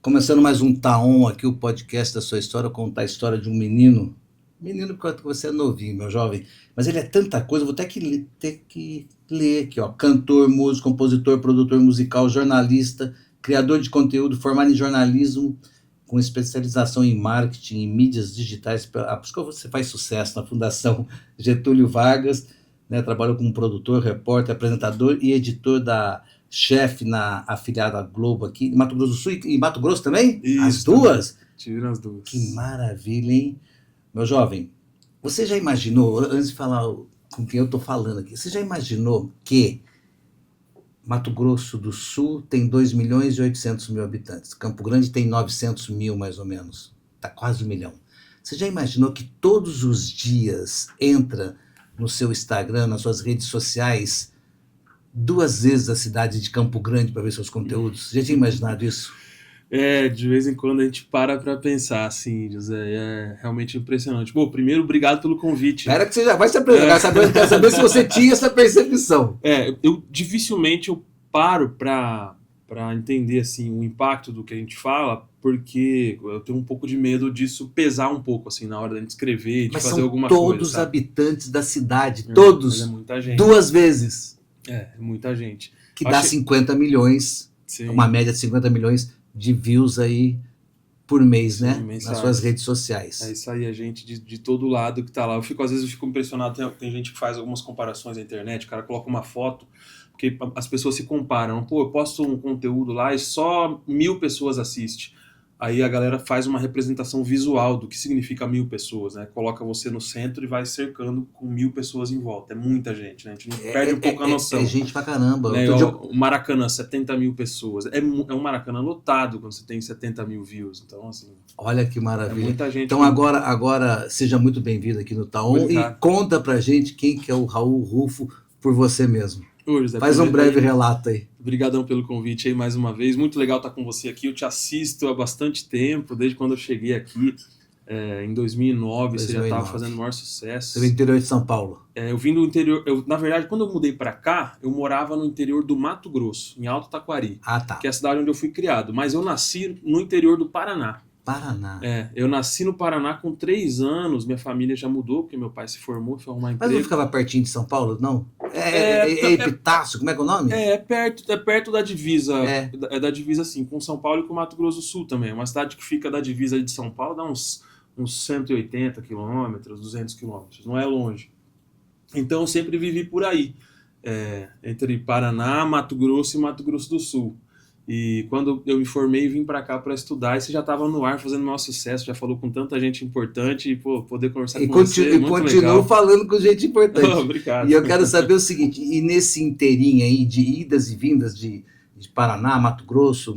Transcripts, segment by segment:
Começando mais um Taon aqui, o podcast da sua história, contar a história de um menino. Menino, porque você é novinho, meu jovem, mas ele é tanta coisa, vou ter que ler aqui, ó. Cantor, músico, compositor, produtor musical, jornalista, criador de conteúdo, formado em jornalismo, com especialização em marketing e mídias digitais. Por isso que você faz sucesso na Fundação Getúlio Vargas, né? Trabalhou como produtor, repórter, apresentador e editor da Chefe na afiliada Globo aqui, em Mato Grosso do Sul e Mato Grosso também? Isso, as duas? Tive as duas. Que maravilha, hein? Meu jovem, você já imaginou, antes de falar com quem eu estou falando aqui, você já imaginou que Mato Grosso do Sul tem 2.800.000 habitantes, Campo Grande tem 900 mil mais ou menos, está quase 1 milhão. Você já imaginou que todos os dias entra no seu Instagram, nas suas redes sociais, 2 vezes a cidade de Campo Grande para ver seus conteúdos? Você já tinha imaginado isso? De vez em quando a gente para pensar, assim, José, é realmente impressionante. Bom, primeiro, obrigado pelo convite. Espera que você já vai se apresentar, quero saber se você tinha essa percepção. Eu dificilmente paro para entender, assim, o impacto do que a gente fala, porque eu tenho um pouco de medo disso pesar um pouco, assim, na hora da gente escrever, de fazer alguma coisa. Mas são todos habitantes da cidade, mas todos, é muita gente. 2 vezes. É muita gente. Que dá 50 milhões, Sim. Uma média de 50 milhões de views aí por mês, Sim, né? mensagens. Nas suas redes sociais. É isso aí, a gente de todo lado que tá lá. Às vezes eu fico impressionado, tem gente que faz algumas comparações na internet, o cara coloca uma foto, porque as pessoas se comparam. Pô, eu posto um conteúdo lá e só 1.000 pessoas assistem. Aí a galera faz uma representação visual do que significa 1.000 pessoas, né? Coloca você no centro e vai cercando com 1.000 pessoas em volta. É muita gente, né? A gente perde um pouco a noção. É gente pra caramba. Né? O Maracanã, 70 mil pessoas. É um Maracanã lotado quando você tem 70 mil views. Então, assim... Olha que maravilha. É muita gente. Então agora seja muito bem-vindo aqui no Taon e conta pra gente quem que é o Raul Rufo por você mesmo. Faz um breve relato aí. Obrigadão pelo convite aí mais uma vez. Muito legal estar com você aqui. Eu te assisto há bastante tempo, desde quando eu cheguei aqui em 2009. Você já estava fazendo o maior sucesso. Você veio do interior de São Paulo? Eu vim do interior. Na verdade, quando eu mudei para cá, eu morava no interior do Mato Grosso, em Alto Taquari. Tá. Que é a cidade onde eu fui criado. Mas eu nasci no interior do Paraná. Paraná. Eu nasci no Paraná com 3 anos, minha família já mudou, porque meu pai se formou, foi arrumar emprego. Mas não ficava pertinho de São Paulo, não? Epitácio, como é que é o nome? É perto da divisa, é da divisa assim, com São Paulo e com Mato Grosso do Sul também. É uma cidade que fica da divisa de São Paulo, dá uns 180 quilômetros, 200 quilômetros, não é longe. Então eu sempre vivi por aí, entre Paraná, Mato Grosso e Mato Grosso do Sul. E quando eu me formei e vim para cá para estudar, e você já estava no ar fazendo o maior sucesso, já falou com tanta gente importante, e poder conversar com você é muito legal. E continuo falando com gente importante. Obrigado. E eu quero saber o seguinte, e nesse inteirinho aí de idas e vindas de Paraná, Mato Grosso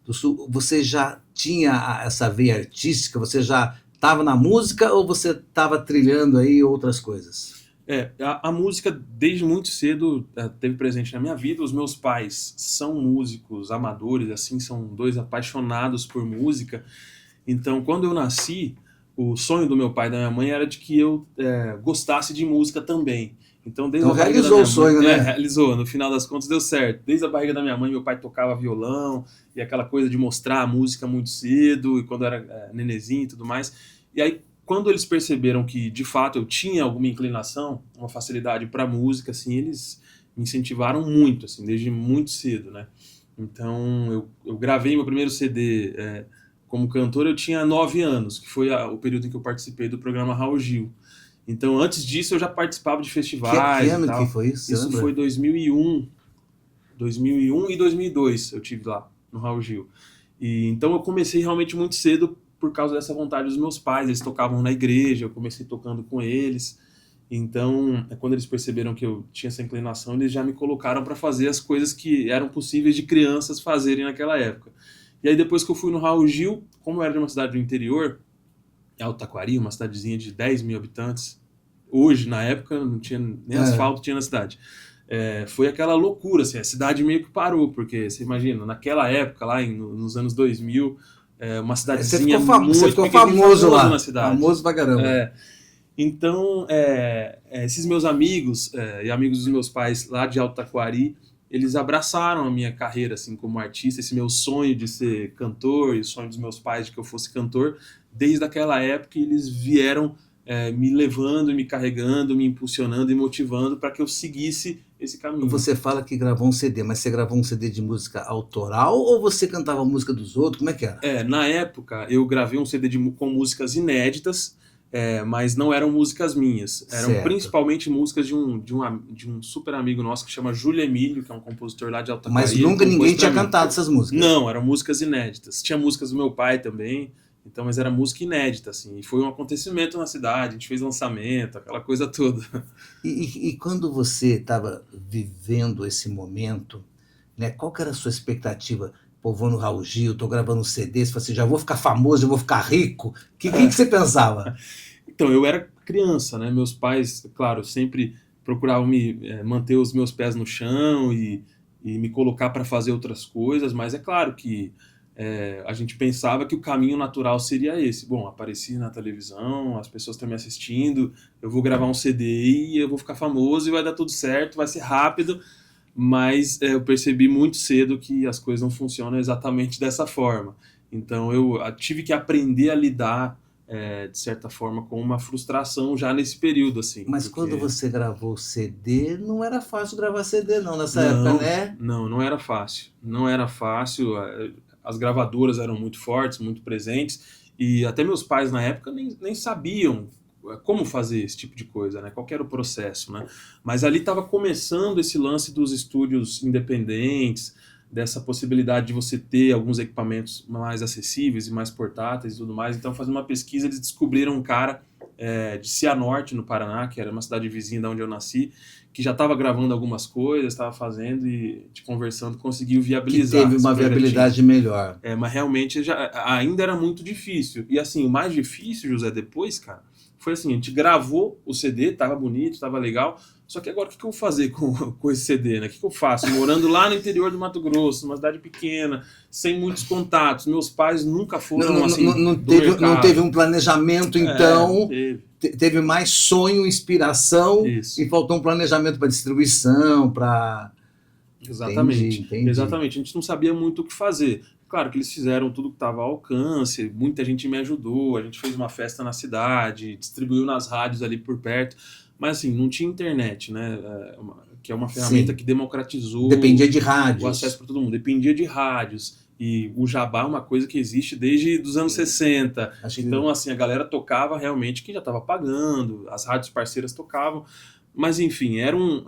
do Sul, você já tinha essa veia artística? Você já estava na música ou você estava trilhando aí outras coisas? A música desde muito cedo teve presente na minha vida. Os meus pais são músicos amadores, assim, são 2 apaixonados por música. Então, quando eu nasci, o sonho do meu pai e da minha mãe era de que eu gostasse de música também. Então, realizou o sonho, né? Realizou, no final das contas deu certo. Desde a barriga da minha mãe, meu pai tocava violão, e aquela coisa de mostrar a música muito cedo, e quando era nenezinho e tudo mais. E aí, quando eles perceberam que, de fato, eu tinha alguma inclinação, uma facilidade para música, assim, eles me incentivaram muito, assim, desde muito cedo, né? Então, eu gravei meu primeiro CD como cantor, eu tinha 9 anos, que foi o período em que eu participei do programa Raul Gil. Então, antes disso, eu já participava de festivais. Que ano que foi isso? Isso foi 2001 e 2002 eu tive lá, no Raul Gil. E, então, eu comecei realmente muito cedo por causa dessa vontade dos meus pais. Eles tocavam na igreja, eu comecei tocando com eles. Então, quando eles perceberam que eu tinha essa inclinação, eles já me colocaram para fazer as coisas que eram possíveis de crianças fazerem naquela época. E aí, depois que eu fui no Raul Gil, como eu era de uma cidade do interior, Alto Taquari, uma cidadezinha de 10 mil habitantes, hoje, na época, não tinha nem asfalto tinha na cidade. Foi aquela loucura, assim, a cidade meio que parou, porque você imagina, naquela época, lá nos anos 2000, uma cidadezinha você ficou famoso lá, na cidade. Famoso pra caramba. Então, esses meus amigos e amigos dos meus pais lá de Alto Taquari, eles abraçaram a minha carreira assim como artista, esse meu sonho de ser cantor e o sonho dos meus pais de que eu fosse cantor. Desde aquela época eles vieram me levando, me carregando, me impulsionando e motivando para que eu seguisse esse caminho. Você fala que gravou um CD, mas você gravou um CD de música autoral ou você cantava a música dos outros? Como é que era? Na época eu gravei um CD com músicas inéditas, mas não eram músicas minhas. Eram Certo. principalmente músicas de um super amigo nosso que chama Júlio Emílio, que é um compositor lá de Alta Mas Paraíba. nunca ninguém tinha cantado essas músicas? Não, eram músicas inéditas. Tinha músicas do meu pai também, então, mas era música inédita, assim. E foi um acontecimento na cidade, a gente fez lançamento, aquela coisa toda. E quando você estava vivendo esse momento, né, qual que era a sua expectativa? Pô, vou no Raul Gil, tô gravando um CD, você fala assim, já vou ficar famoso, já vou ficar rico. O que você pensava? Então, eu era criança, né? Meus pais, claro, sempre procuravam manter os meus pés no chão e me colocar para fazer outras coisas, mas é claro que a gente pensava que o caminho natural seria esse. Bom, apareci na televisão, as pessoas estão me assistindo, eu vou gravar um CD e eu vou ficar famoso e vai dar tudo certo, vai ser rápido, mas eu percebi muito cedo que as coisas não funcionam exatamente dessa forma. Então eu tive que aprender a lidar de certa forma com uma frustração já nesse período, assim. Mas porque... quando você gravou CD, não era fácil gravar CD não, nessa época, né? Não era fácil. Não era fácil. As gravadoras eram muito fortes, muito presentes, e até meus pais na época nem sabiam como fazer esse tipo de coisa, né? Qual que era o processo, né? Mas ali estava começando esse lance dos estúdios independentes, dessa possibilidade de você ter alguns equipamentos mais acessíveis e mais portáteis e tudo mais. Então, fazendo uma pesquisa, eles descobriram um cara de Cianorte, no Paraná, que era uma cidade vizinha de onde eu nasci, que já estava gravando algumas coisas, estava fazendo e conversando, conseguiu viabilizar. Que teve uma viabilidade melhor. Mas realmente ainda era muito difícil. E assim, o mais difícil, José, depois, cara, foi assim, a gente gravou o CD, tava bonito, tava legal, só que agora o que eu vou fazer com esse CD, né? O que eu faço? Morando lá no interior do Mato Grosso, numa cidade pequena, sem muitos contatos, meus pais nunca foram assim não teve um planejamento, então teve mais sonho, inspiração. Isso. E faltou um planejamento para distribuição, para... Exatamente. Entendi. Exatamente, a gente não sabia muito o que fazer. Claro que eles fizeram tudo que estava ao alcance, muita gente me ajudou, a gente fez uma festa na cidade, distribuiu nas rádios ali por perto, mas assim, não tinha internet, né? Que é uma ferramenta que democratizou. Dependia de rádios. O acesso para todo mundo, dependia de rádios. E o jabá é uma coisa que existe desde os anos 60. Então, assim, a galera tocava realmente que já estava pagando, as rádios parceiras tocavam, mas enfim, era um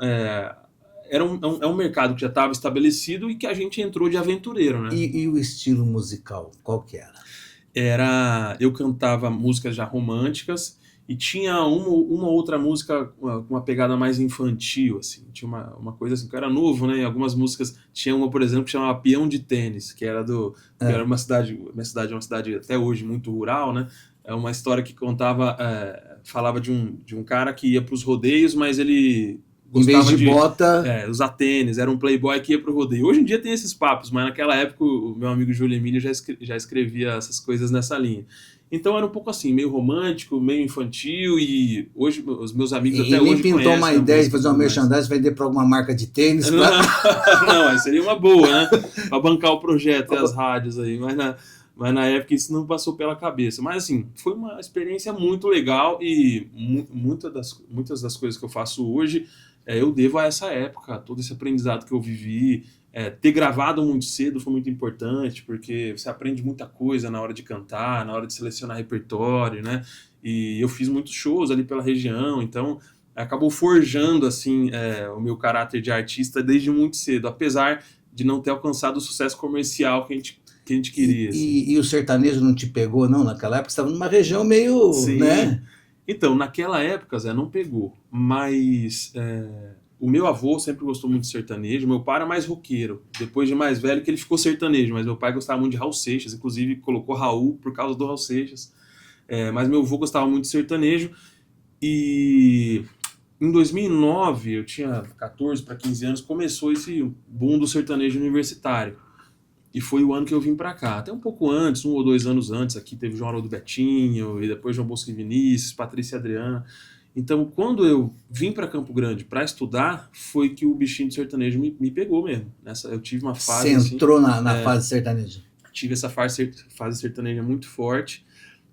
mercado que já estava estabelecido e que a gente entrou de aventureiro, né? E o estilo musical, qual que era? Eu cantava músicas já românticas e tinha uma outra música com uma pegada mais infantil, assim. Tinha uma coisa assim, que eu era novo, né? Em algumas músicas tinha uma, por exemplo, que chamava Peão de Tênis, que era que era uma cidade, minha cidade é uma cidade até hoje muito rural, né? É uma história que falava de um cara que ia para os rodeios, mas ele em vez de bota... usar tênis, era um playboy que ia pro rodeio. Hoje em dia tem esses papos, mas naquela época o meu amigo Júlio Emílio já escrevia essas coisas nessa linha. Então era um pouco assim, meio romântico, meio infantil, e hoje os meus amigos até hoje conhecem. E pintou uma ideia de fazer uma merchandising, vender para alguma marca de tênis? Não, aí seria uma boa, né? Para bancar o projeto e as rádios aí, mas na época isso não passou pela cabeça. Mas assim, foi uma experiência muito legal e muitas das coisas que eu faço hoje eu devo a essa época, todo esse aprendizado que eu vivi. Ter gravado muito cedo foi muito importante, porque você aprende muita coisa na hora de cantar, na hora de selecionar repertório, né? E eu fiz muitos shows ali pela região, então acabou forjando assim o meu caráter de artista desde muito cedo, apesar de não ter alcançado o sucesso comercial que a gente queria. E o sertanejo não te pegou, não? Naquela época você estava numa região meio... Sim. Né? Então, naquela época, Zé, não pegou, mas o meu avô sempre gostou muito de sertanejo, meu pai era mais roqueiro, depois de mais velho que ele ficou sertanejo, mas meu pai gostava muito de Raul Seixas, inclusive colocou Raul por causa do Raul Seixas, mas meu avô gostava muito de sertanejo, e em 2009, eu tinha 14 para 15 anos, começou esse boom do sertanejo universitário. E foi o ano que eu vim para cá. Até um pouco antes, 1 ou 2 anos antes, aqui teve João Haroldo Betinho, e depois João Bosco e Vinícius, Patrícia e Adriana. Então, quando eu vim para Campo Grande para estudar, foi que o bichinho do sertanejo me pegou mesmo. Eu tive uma fase Você assim, entrou na fase sertaneja. tive essa fase sertaneja muito forte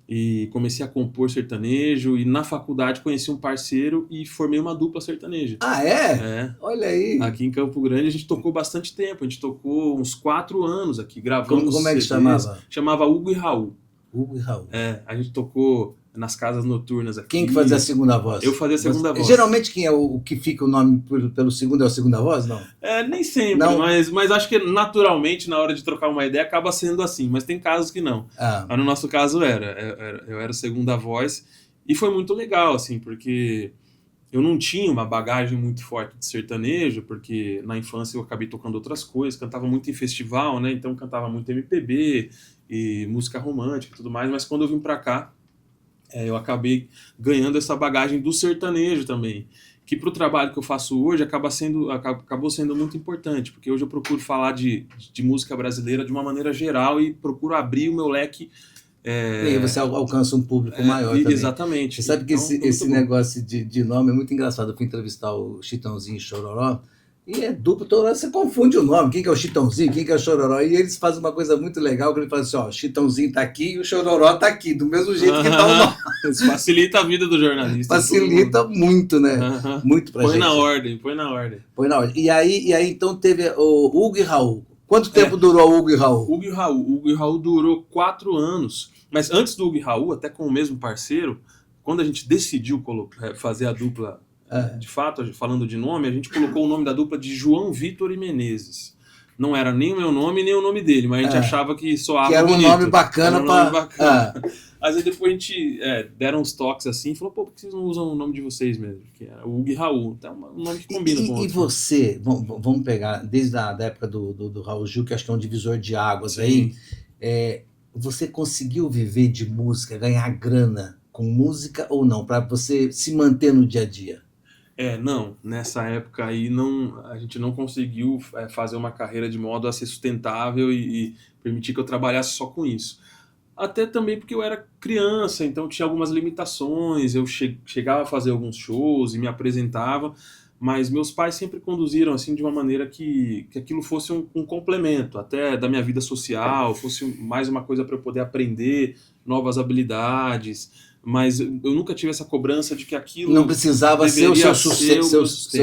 e comecei a compor sertanejo e na faculdade conheci um parceiro e formei uma dupla sertaneja. Ah, é? É. Olha aí. Aqui em Campo Grande a gente tocou bastante tempo, a gente tocou uns 4 anos aqui, gravamos Como é que CDs. chamava? Chamava Hugo e Raul. Hugo e Raul. A gente tocou nas casas noturnas aqui. Quem que fazia a segunda voz? Eu fazia a segunda voz. Geralmente quem é o que fica o nome pelo segundo é a segunda voz, não? Nem sempre, não. Mas acho que naturalmente na hora de trocar uma ideia acaba sendo assim, mas tem casos que não. Mas no nosso caso eu era a segunda voz e foi muito legal, assim, porque eu não tinha uma bagagem muito forte de sertanejo, porque na infância eu acabei tocando outras coisas, cantava muito em festival, né? Então cantava muito MPB e música romântica e tudo mais, mas quando eu vim pra cá, eu acabei ganhando essa bagagem do sertanejo também, que para o trabalho que eu faço hoje acabou sendo muito importante, porque hoje eu procuro falar de música brasileira de uma maneira geral e procuro abrir o meu leque. E aí você alcança um público maior também. Exatamente. Você sabe que esse negócio de nome é muito engraçado. Eu fui entrevistar o Chitãozinho e Chororó, e é duplo, toda hora você confunde o nome, quem que é o Chitãozinho, quem que é o Chororó, e eles fazem uma coisa muito legal, que ele fala assim, ó, o Chitãozinho tá aqui e o Chororó tá aqui, do mesmo jeito que tá o nome. Isso facilita a vida do jornalista. Facilita muito, né? Muito pra gente. Põe na ordem. E aí então teve o Hugo e Raul. Quanto tempo durou o Hugo e Raul? Hugo e Raul durou 4 anos, mas antes do Hugo e Raul, até com o mesmo parceiro, quando a gente decidiu fazer a dupla, de fato, falando de nome, a gente colocou o nome da dupla de João Vitor e Menezes. Não era nem o meu nome, nem o nome dele, mas a gente achava que soava bonito. Que era um nome bacana para... Mas aí depois a gente deram uns toques assim e falou, por que vocês não usam o nome de vocês mesmo? Que era o Hugo e Raul. Então é um nome que combina com o outro. E você, vamos pegar, desde a época do Raul Gil, que acho que é um divisor de águas. Sim. Aí, você conseguiu viver de música, ganhar grana com música ou não? Para você se manter no dia a dia? Não, nessa época aí a gente não conseguiu fazer uma carreira de modo a ser sustentável e permitir que eu trabalhasse só com isso. Até também porque eu era criança, então tinha algumas limitações, eu chegava a fazer alguns shows e me apresentava, mas meus pais sempre conduziram assim de uma maneira que aquilo fosse um complemento, até da minha vida social, fosse mais uma coisa para eu poder aprender novas habilidades. Mas eu nunca tive essa cobrança de que aquilo não precisava ser o seu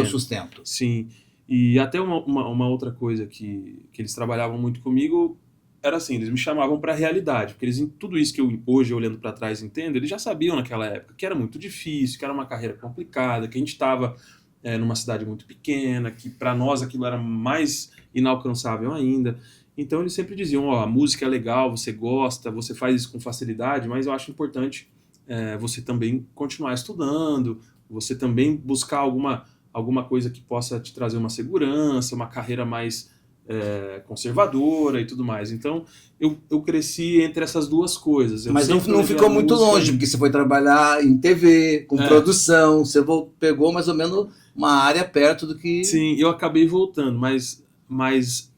sustento. Sim. E até uma outra coisa que eles trabalhavam muito comigo era assim, eles me chamavam para a realidade, porque tudo isso que eu hoje, olhando para trás, entendo, eles já sabiam naquela época que era muito difícil, que era uma carreira complicada, que a gente estava numa cidade muito pequena, que para nós aquilo era mais inalcançável ainda. Então eles sempre diziam, a música é legal, você gosta, você faz isso com facilidade, mas eu acho importante você também continuar estudando, você também buscar alguma coisa que possa te trazer uma segurança, uma carreira mais conservadora e tudo mais. Então, eu cresci entre essas duas coisas. Mas não ficou muito longe, porque você foi trabalhar em TV, com produção, você pegou mais ou menos uma área perto do que... Sim, eu acabei voltando, mas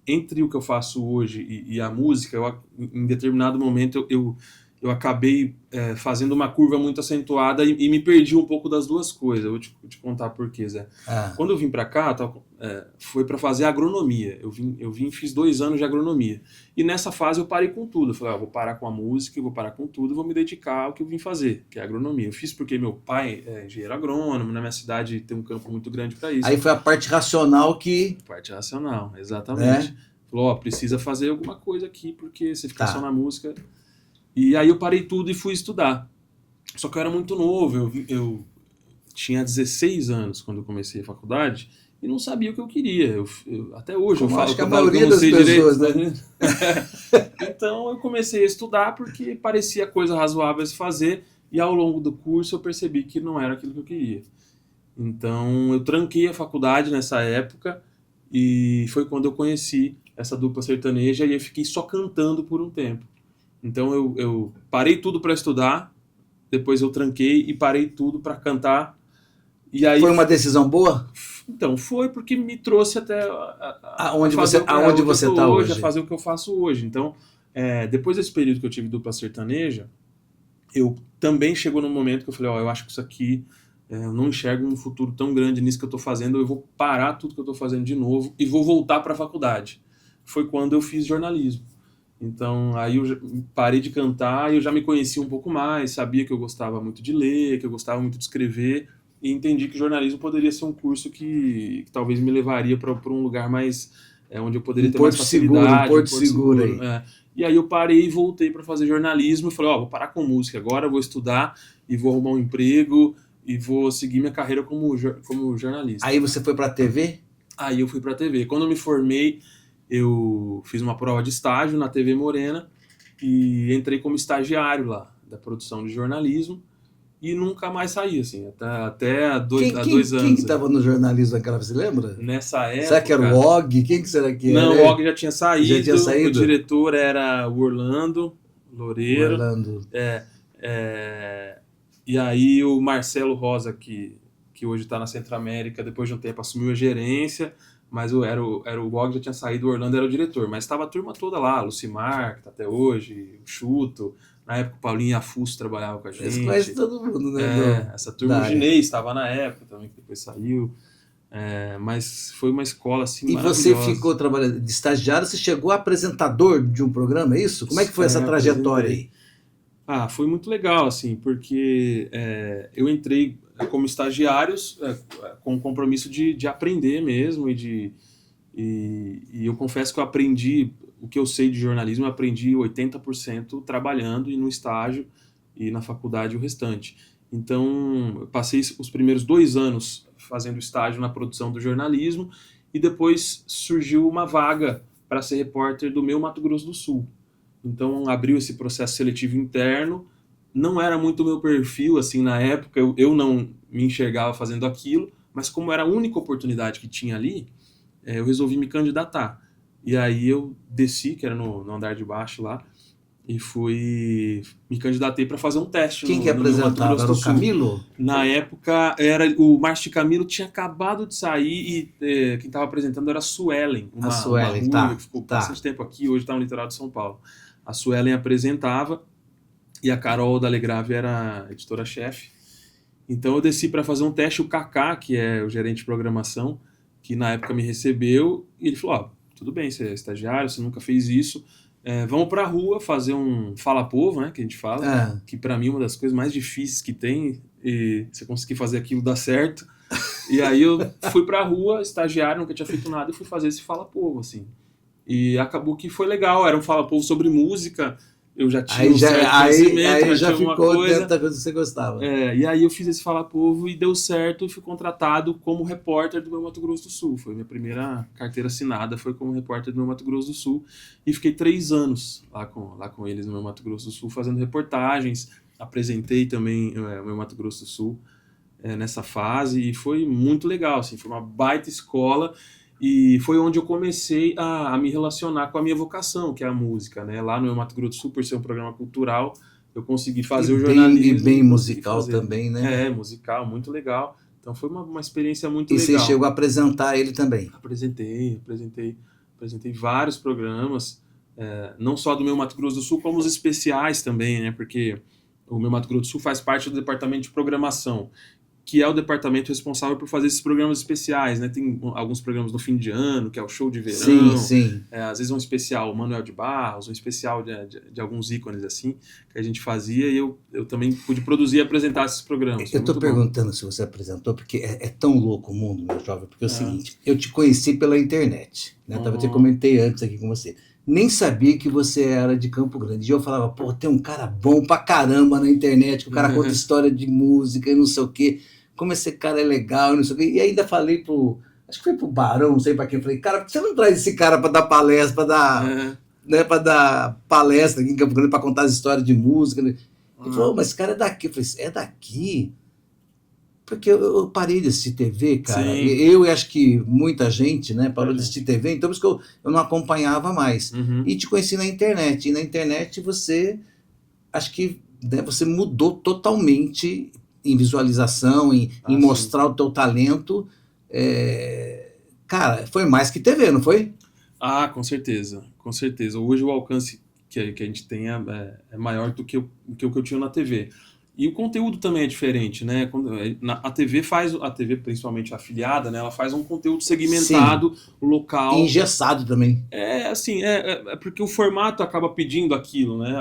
entre o que eu faço hoje e a música, em determinado momento eu acabei fazendo uma curva muito acentuada e me perdi um pouco das duas coisas. Eu vou te contar por quê, Zé. Quando eu vim para cá, foi para fazer agronomia. Eu vim fiz 2 anos de agronomia. E nessa fase eu parei com tudo. Eu falei, vou parar com a música, eu vou parar com tudo, vou me dedicar ao que eu vim fazer, que é agronomia. Eu fiz porque meu pai é engenheiro agrônomo, na minha cidade tem um campo muito grande para isso. Aí foi a parte racional que... Parte racional, exatamente. Falou, precisa fazer alguma coisa aqui, porque se ficar só na música... E aí eu parei tudo e fui estudar. Só que eu era muito novo, eu tinha 16 anos quando eu comecei a faculdade e não sabia o que eu queria. Até hoje eu falo acho que a maioria das pessoas, né? Então eu comecei a estudar porque parecia coisa razoável se fazer e ao longo do curso eu percebi que não era aquilo que eu queria. Então eu tranquei a faculdade nessa época e foi quando eu conheci essa dupla sertaneja e eu fiquei só cantando por um tempo. Então eu parei tudo para estudar, depois eu tranquei e parei tudo para cantar. E aí, foi uma decisão boa? Então, foi porque me trouxe até aonde você está hoje. A fazer o que eu faço hoje. Então, depois desse período que eu tive dupla sertaneja, eu também chegou num momento que eu falei, ó, eu acho que isso aqui, eu não enxergo um futuro tão grande nisso que eu estou fazendo, eu vou parar tudo que eu estou fazendo de novo e vou voltar para a faculdade. Foi quando eu fiz jornalismo. Então, aí eu parei de cantar e eu já me conhecia um pouco mais, sabia que eu gostava muito de ler, que eu gostava muito de escrever, e entendi que jornalismo poderia ser um curso que talvez me levaria para um lugar mais, onde eu poderia ter mais facilidade. Um porto seguro aí. E aí eu parei e voltei para fazer jornalismo e falei, ó, vou parar com música agora, vou estudar e vou arrumar um emprego e vou seguir minha carreira como jornalista. Aí você foi para a TV? Aí eu fui para a TV. Quando eu me formei, eu fiz uma prova de estágio na TV Morena e entrei como estagiário lá, da produção de jornalismo, e nunca mais saí, assim, até há 2 anos. Quem que estava no jornalismo naquela, você lembra? Nessa época... Será que era o Og? Quem que será que era? Não, o Og já tinha saído. Já tinha saído? O diretor era o Orlando Loureiro. Orlando. E aí o Marcelo Rosa, que hoje está na Centro-América, depois de um tempo assumiu a gerência, mas era o Og já tinha saído, o Orlando era o diretor, mas estava a turma toda lá, Lucimar, que está até hoje, o Chuto, na época o Paulinho Afuso trabalhava com a gente. Eles conhecem todo mundo, né? Essa turma, o Ginês estava na época também, que depois saiu, mas foi uma escola assim maravilhosa. E você ficou trabalhando de estagiário, você chegou a apresentador de um programa, é isso? Como é que foi essa trajetória aí? Foi muito legal, assim, porque eu entrei como estagiário com o compromisso de aprender mesmo e eu confesso que eu aprendi o que eu sei de jornalismo, eu aprendi 80% trabalhando e no estágio e na faculdade o restante. Então, eu passei os primeiros 2 anos fazendo estágio na produção do jornalismo e depois surgiu uma vaga para ser repórter do Meu Mato Grosso do Sul. Então, abriu esse processo seletivo interno, não era muito o meu perfil, assim, na época, eu não me enxergava fazendo aquilo, mas como era a única oportunidade que tinha ali, eu resolvi me candidatar. E aí eu desci, que era no andar de baixo lá, e me candidatei para fazer um teste. Quem que apresentava? Era o Camilo? Na época, o Márcio Camilo tinha acabado de sair e quem estava apresentando era a Suelen, uma ruiva que ficou bastante tempo aqui, hoje está no litoral de São Paulo. A Suelen apresentava e a Carol da Legrave era a editora-chefe. Então eu desci para fazer um teste, o Kaká, que é o gerente de programação, que na época me recebeu, e ele falou, tudo bem, você é estagiário, você nunca fez isso, vamos para a rua fazer um fala-povo, né, que a gente fala, que para mim é uma das coisas mais difíceis que tem, e você conseguir fazer aquilo dar certo. E aí eu fui para a rua, estagiário, nunca tinha feito nada, e fui fazer esse fala-povo, assim. E acabou que foi legal, era um fala-povo sobre música, eu já tinha um certo conhecimento, aí já ficou dentro da coisa que você gostava. E aí eu fiz esse fala-povo e deu certo, e fui contratado como repórter do Meu Mato Grosso do Sul. Foi minha primeira carteira assinada, foi como repórter do Meu Mato Grosso do Sul. E fiquei 3 anos lá com eles no Meu Mato Grosso do Sul, fazendo reportagens. Apresentei também o Meu Mato Grosso do Sul nessa fase, e foi muito legal, assim, foi uma baita escola. E foi onde eu comecei a me relacionar com a minha vocação, que é a música, né? Lá no Meu Mato Grosso do Sul, por ser um programa cultural, eu consegui fazer o jornalismo. E bem musical também, né? Musical, muito legal. Então foi uma experiência muito legal. E você chegou a apresentar ele também? Apresentei vários programas, não só do Meu Mato Grosso do Sul, como os especiais também, né? Porque o Meu Mato Grosso do Sul faz parte do departamento de programação, que é o departamento responsável por fazer esses programas especiais, né? Tem alguns programas no fim de ano, que é o show de verão. Sim. Às vezes um especial Manuel de Barros, um especial de alguns ícones assim, que a gente fazia, e eu também pude produzir e apresentar esses programas. Eu estou perguntando se você apresentou, porque é tão louco o mundo, meu jovem, porque é o seguinte, eu te conheci pela internet, né? Eu te comentei antes aqui com você. Nem sabia que você era de Campo Grande. E eu falava, pô, tem um cara bom pra caramba na internet, que o cara conta história de música e não sei o quê. Como esse cara é legal, não sei o quê. E ainda falei acho que foi pro Barão, não sei pra quem. Eu falei, cara, por que você não traz esse cara pra dar palestra, pra dar palestra aqui em Campo Grande, pra contar as histórias de música? Ele falou, mas esse cara é daqui. Eu falei, é daqui? Porque eu parei de assistir TV, cara. Eu acho que muita gente, né, parou de assistir TV, então por isso que eu não acompanhava mais. E te conheci na internet. E na internet você, acho que você mudou totalmente em visualização, em mostrar o teu talento. Cara, foi mais que TV, não foi? Com certeza, com certeza. Hoje o alcance que a gente tem é maior do que o que eu tinha na TV. E o conteúdo também é diferente, né? A TV principalmente afiliada, né? Ela faz um conteúdo segmentado, local. E engessado também. Assim, porque o formato acaba pedindo aquilo, né?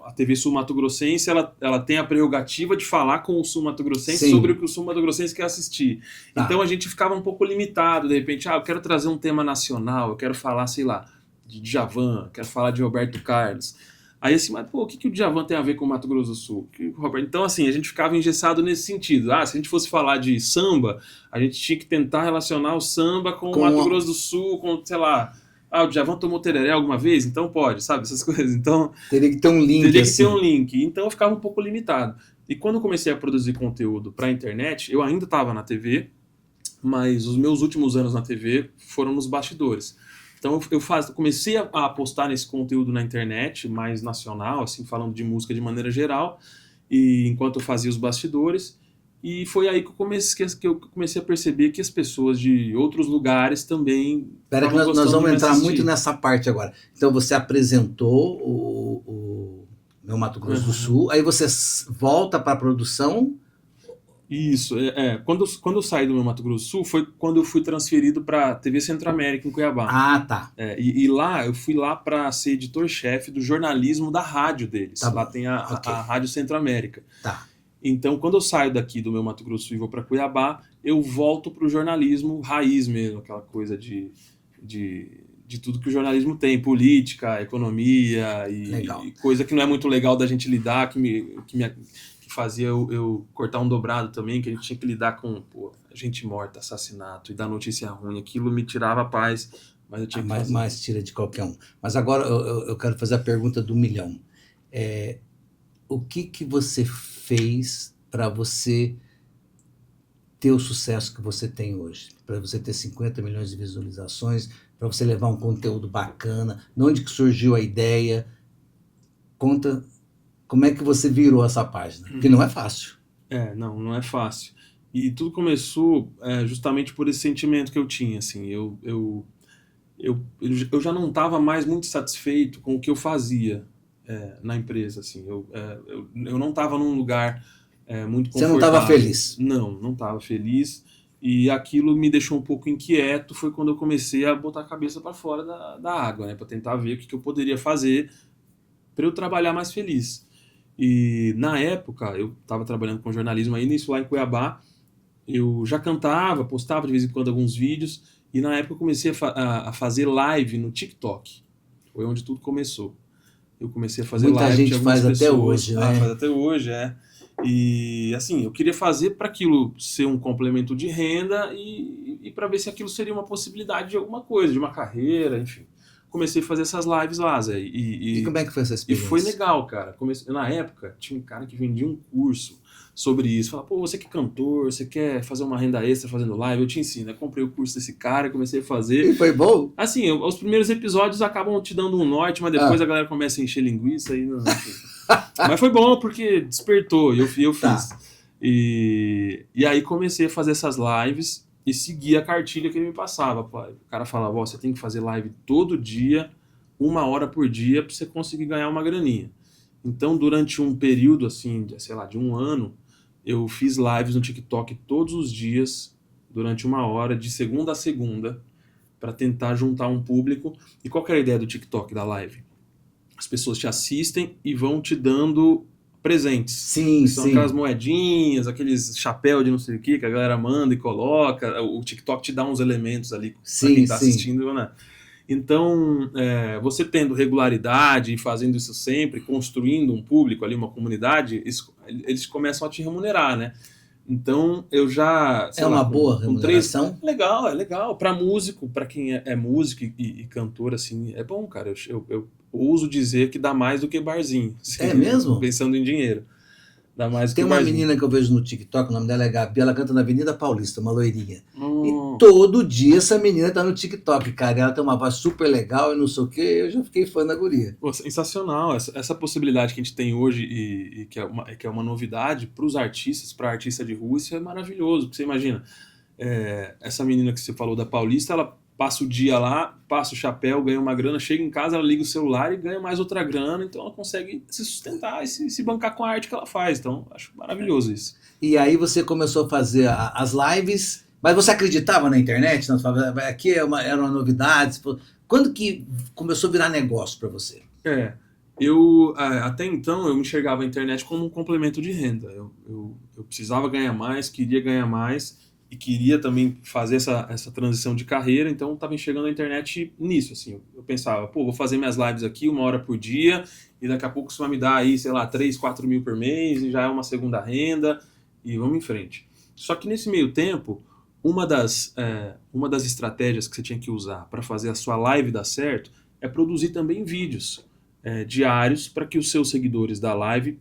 A TV sul-mato-grossense, ela tem a prerrogativa de falar com o sul-mato-grossense sobre o que o sul-mato-grossense quer assistir. Então a gente ficava um pouco limitado, de repente, eu quero trazer um tema nacional, eu quero falar, sei lá, de Djavan, quero falar de Roberto Carlos. Aí assim, mas o que o Djavan tem a ver com o Mato Grosso do Sul? Então assim, a gente ficava engessado nesse sentido. Se a gente fosse falar de samba, a gente tinha que tentar relacionar o samba com o Mato Grosso do Sul, com, sei lá, o Djavan tomou tereré alguma vez? Então pode, sabe? Essas coisas. Então teria que ter um link. Teria que ter um link. Então eu ficava um pouco limitado. E quando eu comecei a produzir conteúdo para a internet, eu ainda estava na TV, mas os meus últimos anos na TV foram nos bastidores. Então eu comecei a apostar nesse conteúdo na internet, mais nacional, assim, falando de música de maneira geral, e enquanto eu fazia os bastidores. E foi aí que eu comecei a perceber que as pessoas de outros lugares também... Espera que nós vamos entrar muito nessa parte agora. Então você apresentou o Meu Mato Grosso do Sul, aí você volta para a produção... Isso, quando eu saí do Meu Mato Grosso do Sul foi quando eu fui transferido para a TV Centro-América em Cuiabá. Ah, tá. E lá, eu fui lá para ser editor-chefe do jornalismo da rádio deles. Tá, lá tem a Rádio Centro-América. Tá. Então, quando eu saio daqui do Meu Mato Grosso do Sul e vou para Cuiabá, eu volto para o jornalismo raiz mesmo, aquela coisa de tudo que o jornalismo tem, política, economia e coisa que não é muito legal da gente lidar, que fazia eu cortar um dobrado também, que a gente tinha que lidar com gente morta, assassinato e dar notícia ruim. Aquilo me tirava a paz, mas eu tinha que fazer. Mas tira de qualquer um. Mas agora eu quero fazer a pergunta do milhão. O que você fez para você ter o sucesso que você tem hoje? Para você ter 50 milhões de visualizações, para você levar um conteúdo bacana, de onde que surgiu a ideia? Conta como é que você virou essa página, porque não é fácil. Não é fácil. E tudo começou justamente por esse sentimento que eu tinha, assim, eu já não estava mais muito satisfeito com o que eu fazia na empresa, assim, eu não estava num lugar muito confortável. Você não estava feliz? Não estava feliz, e aquilo me deixou um pouco inquieto. Foi quando eu comecei a botar a cabeça para fora da água, né, para tentar ver o que eu poderia fazer para eu trabalhar mais feliz. E na época eu estava trabalhando com jornalismo ainda, isso lá em Cuiabá. Eu já cantava, postava de vez em quando alguns vídeos, e na época eu comecei a fazer live no TikTok. Foi onde tudo começou. Eu comecei a fazer live. Muita gente faz até hoje, né? Faz até hoje, E assim, eu queria fazer para aquilo ser um complemento de renda e para ver se aquilo seria uma possibilidade de alguma coisa, de uma carreira, enfim. Comecei a fazer essas lives lá, Zé. E como é que foi essa experiência? E foi legal, cara. Na época, tinha um cara que vendia um curso sobre isso. Falava, você que é cantor, você quer fazer uma renda extra fazendo live? Eu te ensino. Eu comprei o curso desse cara, comecei a fazer. E foi bom? Assim, os primeiros episódios acabam te dando um norte, mas depois a galera começa a encher linguiça. Mas foi bom, porque despertou, e eu fiz. Tá. E aí comecei a fazer essas lives e seguir a cartilha que ele me passava. O cara falava, você tem que fazer live todo dia, 1 hora por dia, para você conseguir ganhar uma graninha. Então, durante um período, assim, de 1 ano, eu fiz lives no TikTok todos os dias, durante 1 hora, de segunda a segunda, para tentar juntar um público. E qual que era a ideia do TikTok, da live? As pessoas te assistem e vão te dando presentes. Sim. Aquelas moedinhas, aqueles chapéu de não sei o que a galera manda e coloca. O TikTok te dá uns elementos ali para quem está assistindo, né? Então, você tendo regularidade e fazendo isso sempre, construindo um público ali, uma comunidade, eles começam a te remunerar, né? Então, eu já... uma boa remuneração? É legal. Para músico, para quem é músico e cantor, assim, é bom, cara. Eu ouso dizer que dá mais do que barzinho. Assim, é mesmo? Pensando em dinheiro. Dá mais Tem do que uma barzinho. menina que eu vejo no TikTok, o nome dela é Gabi, ela canta na Avenida Paulista, uma loirinha. E todo dia essa menina tá no TikTok, cara. Ela tem uma voz super legal e não sei o que, eu já fiquei fã da guria. Sensacional. Essa possibilidade que a gente tem hoje e que é uma novidade para os artistas, para artista de rua, isso é maravilhoso. Porque você imagina, essa menina que você falou da Paulista, ela passa o dia lá, passa o chapéu, ganha uma grana, chega em casa, ela liga o celular e ganha mais outra grana, então ela consegue se sustentar e se bancar com a arte que ela faz. Então, acho maravilhoso isso. E aí você começou a fazer as lives, mas você acreditava na internet? Não, você falava, aqui era uma novidade. Quando que começou a virar negócio para você? Até então eu me enxergava a internet como um complemento de renda. Eu precisava ganhar mais, queria ganhar mais e queria também fazer essa transição de carreira, então eu estava enxergando a internet nisso, assim. Eu pensava, vou fazer minhas lives aqui 1 hora por dia e daqui a pouco isso vai me dar aí, sei lá, 3, 4 mil por mês e já é uma segunda renda e vamos em frente. Só que nesse meio tempo, uma das estratégias que você tinha que usar para fazer a sua live dar certo é produzir também vídeos diários para que os seus seguidores da live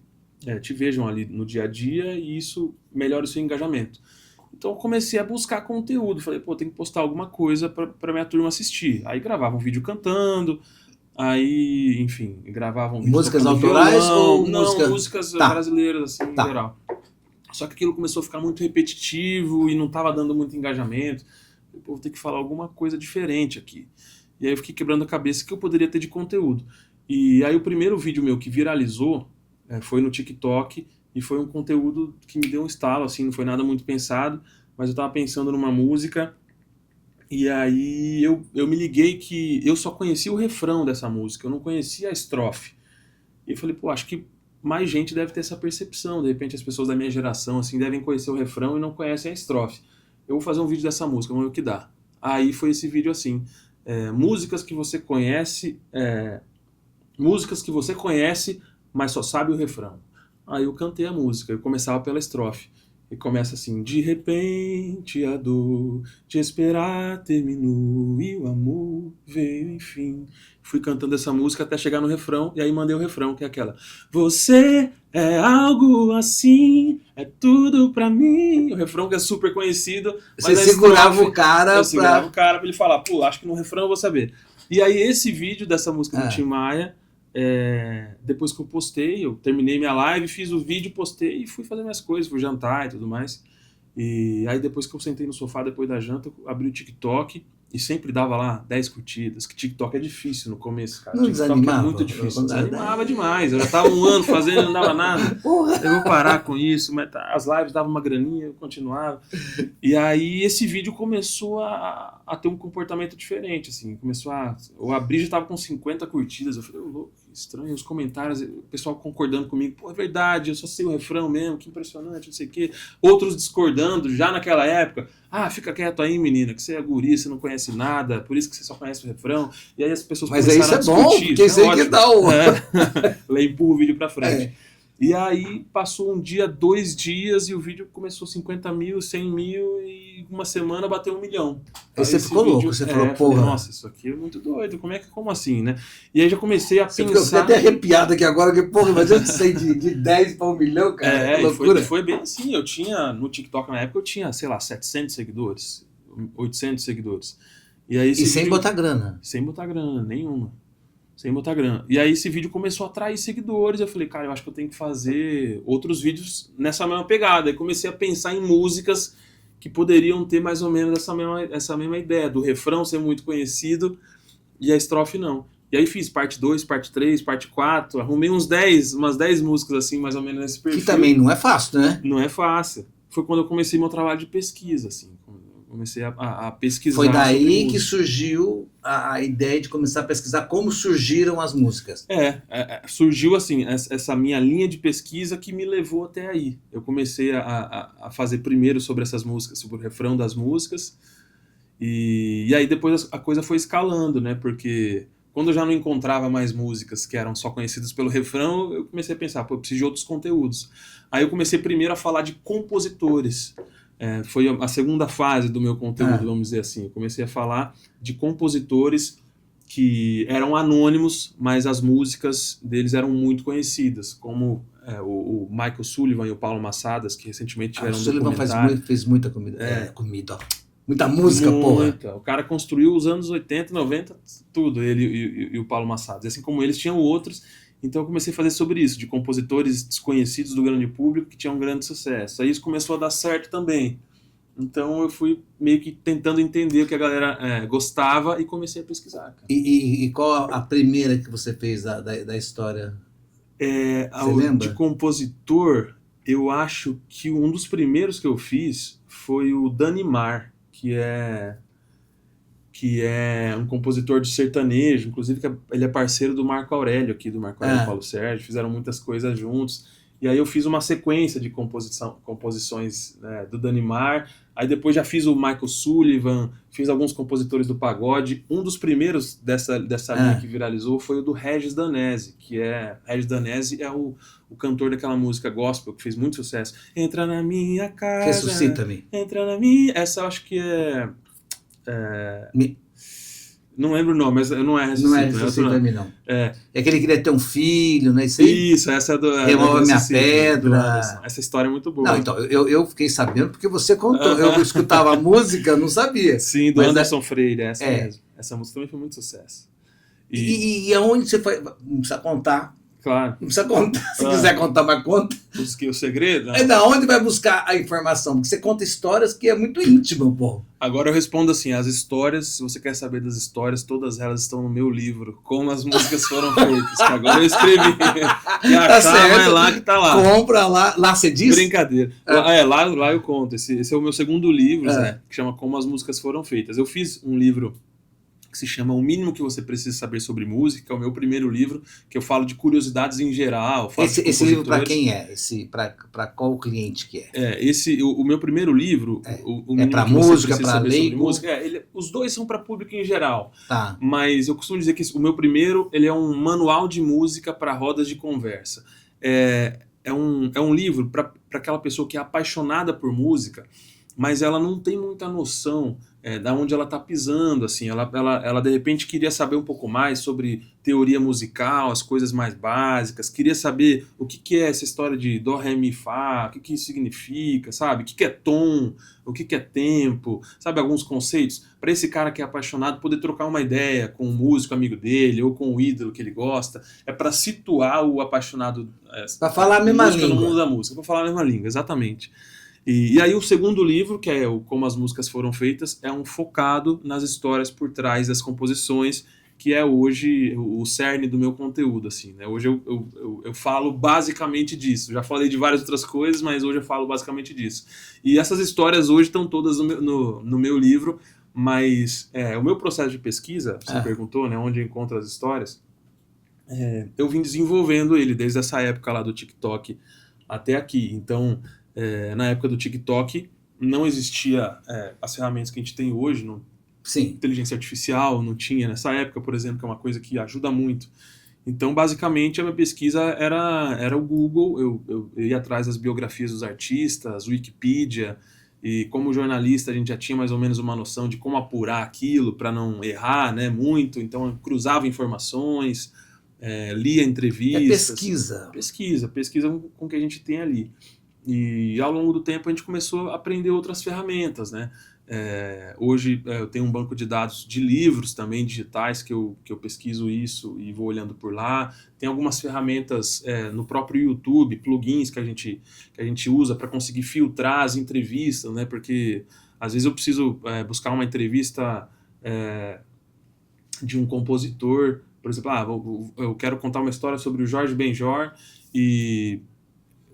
te vejam ali no dia a dia e isso melhora o seu engajamento. Então eu comecei a buscar conteúdo, falei, tem que postar alguma coisa para minha turma assistir. Aí gravava um vídeo cantando, aí, enfim, gravava um vídeo músicas autorais violão, ou músicas brasileiras, assim, em geral. Só que aquilo começou a ficar muito repetitivo e não estava dando muito engajamento. Falei, vou ter que falar alguma coisa diferente aqui. E aí eu fiquei quebrando a cabeça que eu poderia ter de conteúdo. E aí o primeiro vídeo meu que viralizou foi no TikTok e foi um conteúdo que me deu um estalo, assim, não foi nada muito pensado, mas eu tava pensando numa música e aí eu me liguei que eu só conhecia o refrão dessa música, eu não conhecia a estrofe. E eu falei, acho que mais gente deve ter essa percepção, de repente as pessoas da minha geração, assim, devem conhecer o refrão e não conhecem a estrofe. Eu vou fazer um vídeo dessa música, vamos ver o que dá. Aí foi esse vídeo assim, músicas que você conhece, mas só sabe o refrão. Aí eu cantei a música, eu começava pela estrofe. E começa assim, de repente a dor de esperar terminou e o amor veio enfim. Fui cantando essa música até chegar no refrão, e aí mandei o refrão, que é aquela: você é algo assim, é tudo pra mim. O refrão que é super conhecido. Mas você segurava o cara eu segurava o cara pra ele falar, acho que no refrão eu vou saber. E aí esse vídeo dessa música do Tim Maia, depois que eu postei, eu terminei minha live, fiz o vídeo, postei e fui fazer minhas coisas, fui jantar e tudo mais. E aí depois que eu sentei no sofá depois da janta, eu abri o TikTok e sempre dava lá 10 curtidas, que TikTok é difícil no começo, cara. Não TikTok desanimava? É muito difícil, desanimava demais. Eu já tava 1 ano fazendo, não dava nada. Eu vou parar com isso, mas as lives davam uma graninha, eu continuava. E aí esse vídeo começou a ter um comportamento diferente, assim, eu abri, já tava com 50 curtidas, eu falei, louco, que estranho, os comentários, o pessoal concordando comigo, é verdade, eu só sei o refrão mesmo, que impressionante, não sei o quê. Outros discordando, já naquela época, fica quieto aí, menina, que você é guria, você não conhece nada, por isso que você só conhece o refrão. E aí as pessoas começaram a discutir. Mas isso é bom, porque isso aí que dá o... empurra o vídeo pra frente. E aí passou um dia, 2 dias e o vídeo começou 50 mil, 100 mil e uma semana bateu 1 milhão. Aí você ficou louco, você falou, porra. Falei, nossa, isso aqui é muito doido, como assim, né? E aí já comecei a pensar... Eu fiquei até arrepiado aqui agora, porque, porra, mas eu sei de 10 para 1 milhão, cara, que loucura. Foi bem assim, no TikTok na época eu tinha, sei lá, 700 seguidores, 800 seguidores. E aí sem botar grana? Sem botar grana, nenhuma. Sem botar grana. E aí esse vídeo começou a atrair seguidores. Eu falei, cara, eu acho que eu tenho que fazer outros vídeos nessa mesma pegada. E comecei a pensar em músicas que poderiam ter mais ou menos essa mesma ideia, do refrão ser muito conhecido e a estrofe não. E aí fiz parte 2, parte 3, parte 4, arrumei umas 10 músicas assim, mais ou menos nesse perfil. Que também não é fácil, né? Não é fácil. Foi quando eu comecei meu trabalho de pesquisa, assim. Comecei a pesquisar. Foi daí que surgiu a ideia de começar a pesquisar como surgiram as músicas. Surgiu assim, essa minha linha de pesquisa que me levou até aí. Eu comecei a fazer primeiro sobre essas músicas, sobre o refrão das músicas, e aí depois a coisa foi escalando, né? Porque quando eu já não encontrava mais músicas que eram só conhecidas pelo refrão, eu comecei a pensar, eu preciso de outros conteúdos. Aí eu comecei primeiro a falar de compositores. Foi a segunda fase do meu conteúdo, vamos dizer assim. Eu comecei a falar de compositores que eram anônimos, mas as músicas deles eram muito conhecidas, como o Michael Sullivan e o Paulo Massadas, que recentemente tiveram um documentário. Fez muita comida, muita música, porra. O cara construiu os anos 80, 90, tudo, ele e o Paulo Massadas. E assim como eles, tinham outros. Então eu comecei a fazer sobre isso, de compositores desconhecidos do grande público que tinham um grande sucesso. Aí isso começou a dar certo também. Então eu fui meio que tentando entender o que a galera gostava e comecei a pesquisar, cara. E qual a primeira que você fez da história? Você De lembra? compositor, eu acho que um dos primeiros que eu fiz foi o Danimar, que é um compositor de sertanejo, inclusive ele é parceiro do Marco Aurélio aqui, do Marco Aurélio Ah, Paulo Sérgio, fizeram muitas coisas juntos. E aí eu fiz uma sequência de composições, né, do Danimar. Aí depois já fiz o Michael Sullivan, fiz alguns compositores do pagode. Um dos primeiros dessa linha ah. que viralizou foi o do Regis Danese, Regis Danese é o cantor daquela música gospel que fez muito sucesso. Entra na minha casa, Ressuscita-me. entra na minha... Essa eu acho que Me- não lembro o nome, mas não é Não é Ressuscita, é outro nome. Ressuscita-me, não. É. É que ele queria ter um filho, não é isso aí? Isso, essa é do Remova minha Ressuscita, do Anderson. pedra. Essa história é muito Não, boa. então, eu fiquei sabendo porque você contou. Eu Aham. escutava a música, não sabia. Sim, do Mas Anderson Freire, essa é. mesmo. Essa música também foi muito sucesso. E, E aonde você foi? Não precisa contar. claro, Não precisa contar. Se claro, quiser contar, mas conta. busquei o segredo. É da onde vai buscar a informação? Porque você conta histórias que é muito íntima, pô. Agora eu respondo assim, as histórias, se você quer saber das histórias, todas elas estão no meu livro, como as músicas foram feitas, que agora eu escrevi. E a Tá chave é certo. lá que tá lá. Compra lá. Lá você diz? Brincadeira. Lá eu conto. Esse é o meu segundo livro, Zé, que chama Como as Músicas Foram Feitas. Eu fiz um livro que se chama O Mínimo que Você Precisa Saber sobre Música, que é o meu primeiro livro, que eu falo de curiosidades em geral. Falo de Esse livro para compositores. quem é? Para qual cliente que é? O meu primeiro livro, o É Mínimo para que Você música, Precisa para Saber sobre leigo? Música, os dois são para público em geral. Tá. Mas eu costumo dizer que o meu primeiro ele é um manual de música para rodas de conversa. É um livro para aquela pessoa que é apaixonada por música, mas ela não tem muita noção da onde ela está pisando. Assim, ela de repente queria saber um pouco mais sobre teoria musical, as coisas mais básicas, queria saber o que é essa história de Dó, Ré, Mi, Fá, o que isso significa, sabe? O que é tom, o que é tempo, sabe? Alguns conceitos. Para esse cara que é apaixonado poder trocar uma ideia com um músico amigo dele ou com o ídolo que ele gosta, para situar o apaixonado Para falar a mesma música no mundo língua. da música, para falar a mesma língua, exatamente. E aí o segundo livro, que é o Como as Músicas Foram Feitas, é um focado nas histórias por trás das composições, que é hoje o cerne do meu conteúdo, assim, né? Hoje eu falo basicamente disso. Já falei de várias outras coisas, mas hoje eu falo basicamente disso. E essas histórias hoje estão todas no meu livro, mas o meu processo de pesquisa, você perguntou, né, onde eu encontro as histórias, eu vim desenvolvendo ele desde essa época lá do TikTok até aqui. Então, na época do TikTok, não existia as ferramentas que a gente tem hoje, Sim. inteligência artificial, não tinha nessa época, por exemplo, que é uma coisa que ajuda muito. Então, basicamente, a minha pesquisa era o Google, eu ia atrás das biografias dos artistas, Wikipedia, e como jornalista a gente já tinha mais ou menos uma noção de como apurar aquilo para não errar, né, muito, então eu cruzava informações, lia entrevistas. Pesquisa com o que a gente tem ali. E ao longo do tempo a gente começou a aprender outras ferramentas, né? Hoje eu tenho um banco de dados de livros também digitais que eu pesquiso isso e vou olhando por lá. Tem algumas ferramentas no próprio YouTube, plugins que a gente usa para conseguir filtrar as entrevistas, né? Porque às vezes eu preciso buscar uma entrevista de um compositor, por exemplo, eu quero contar uma história sobre o Jorge Benjor e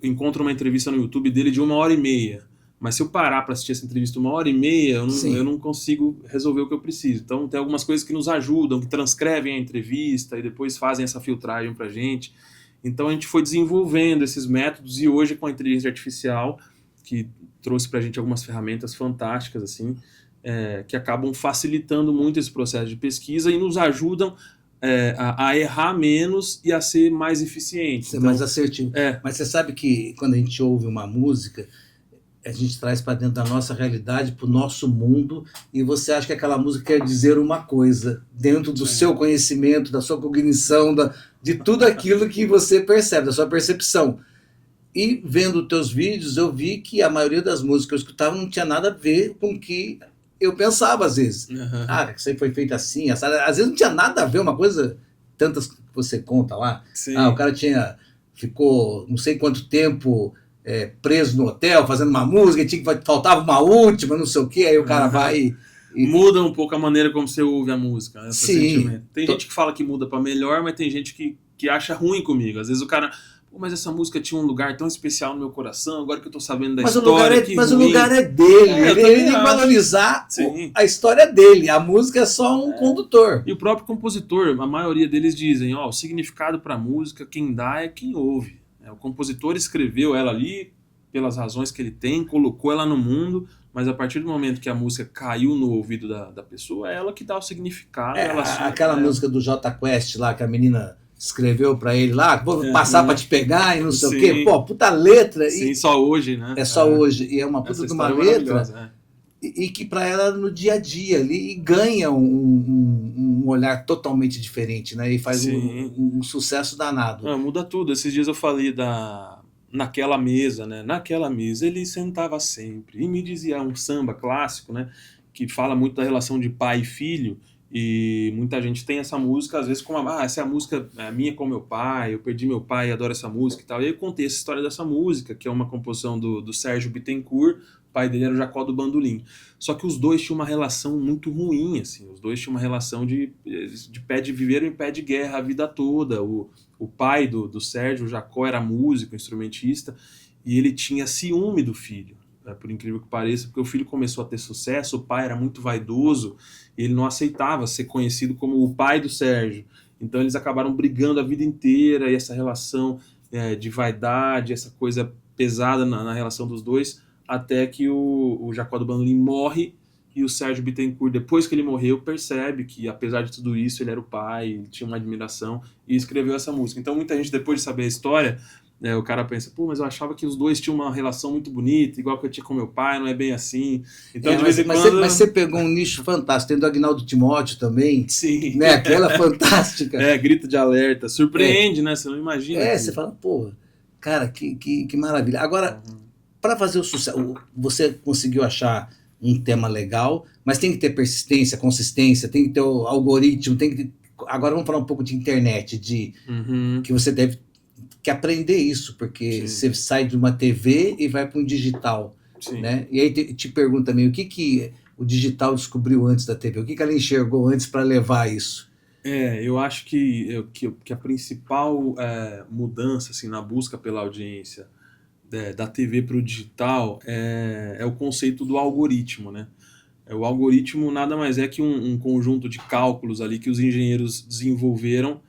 encontro uma entrevista no YouTube dele de 1h30, mas se eu parar para assistir essa entrevista 1h30, eu não consigo resolver o que eu preciso. Então tem algumas coisas que nos ajudam, que transcrevem a entrevista e depois fazem essa filtragem para a gente. Então a gente foi desenvolvendo esses métodos e hoje com a inteligência artificial, que trouxe para a gente algumas ferramentas fantásticas, assim, que acabam facilitando muito esse processo de pesquisa e nos ajudam a errar menos e a ser mais eficiente. Ser mais assertivo. Mas você sabe que quando a gente ouve uma música, a gente traz para dentro da nossa realidade, para o nosso mundo, e você acha que aquela música quer dizer uma coisa, dentro do seu conhecimento, da sua cognição, de tudo aquilo que você percebe, da sua percepção. E vendo teus vídeos, eu vi que a maioria das músicas que eu escutava não tinha nada a ver com o que eu pensava às vezes. Isso aí foi feito assim, às vezes não tinha nada a ver, uma coisa, tantas que você conta lá. Sim. O cara ficou não sei quanto tempo preso no hotel, fazendo uma música, faltava uma última, não sei o quê, aí o cara vai muda um pouco a maneira como você ouve a música, né? Sim. Tem gente que fala que muda para melhor, mas tem gente que acha ruim comigo. Às vezes o cara... mas essa música tinha um lugar tão especial no meu coração, agora que eu tô sabendo da história. Mas o lugar é dele. Ele tem que valorizar a história dele. A música é só um condutor. E o próprio compositor, a maioria deles dizem, o significado para a música, quem dá é quem ouve. O compositor escreveu ela ali, pelas razões que ele tem, colocou ela no mundo, mas a partir do momento que a música caiu no ouvido da pessoa, é ela que dá o significado. Aquela música do Jota Quest lá, que a menina escreveu pra ele lá, vou passar pra te pegar e não sei o quê. Pô, puta letra. Sim, só hoje, né? É só hoje. E é uma puta de uma letra. E que pra ela no dia a dia ali, e ganha um olhar totalmente diferente, né? E faz um sucesso danado. Muda tudo. Esses dias eu falei naquela mesa, né? Naquela mesa ele sentava sempre e me dizia um samba clássico, né? Que fala muito da relação de pai e filho. E muita gente tem essa música, às vezes, como essa é a música minha com meu pai, eu perdi meu pai e adoro essa música e tal. E aí eu contei essa história dessa música, que é uma composição do Sérgio Bittencourt, o pai dele era o Jacó do Bandolim. Só que os dois tinham uma relação muito ruim, assim, os dois tinham uma relação de pé de viver em pé de guerra a vida toda. O pai do Sérgio, o Jacó, era músico, instrumentista, e ele tinha ciúme do filho. Por incrível que pareça, porque o filho começou a ter sucesso, o pai era muito vaidoso, e ele não aceitava ser conhecido como o pai do Sérgio. Então eles acabaram brigando a vida inteira, e essa relação de vaidade, essa coisa pesada na relação dos dois, até que o Jacó do Bandolim morre, e o Sérgio Bittencourt, depois que ele morreu, percebe que, apesar de tudo isso, ele era o pai, ele tinha uma admiração, e escreveu essa música. Então muita gente, depois de saber a história, o cara pensa, mas eu achava que os dois tinham uma relação muito bonita, igual que eu tinha com meu pai, não é bem assim. Então, de vez em quando... Mas você pegou um nicho fantástico, tem do Agnaldo Timóteo também. Sim. Né? Aquela fantástica. Grito de alerta. Surpreende, né? Você não imagina. Você fala, cara, que maravilha. Agora, para fazer o sucesso, você conseguiu achar um tema legal, mas tem que ter persistência, consistência, tem que ter o algoritmo, tem que ter... Agora vamos falar um pouco de internet, que você deve que aprender isso, porque você sai de uma TV e vai para um digital, né? E aí te pergunto também, o que o digital descobriu antes da TV? O que ela enxergou antes para levar isso? Eu acho que a principal mudança assim, na busca pela audiência da TV para o digital é o conceito do algoritmo, né? O algoritmo nada mais é que um conjunto de cálculos ali que os engenheiros desenvolveram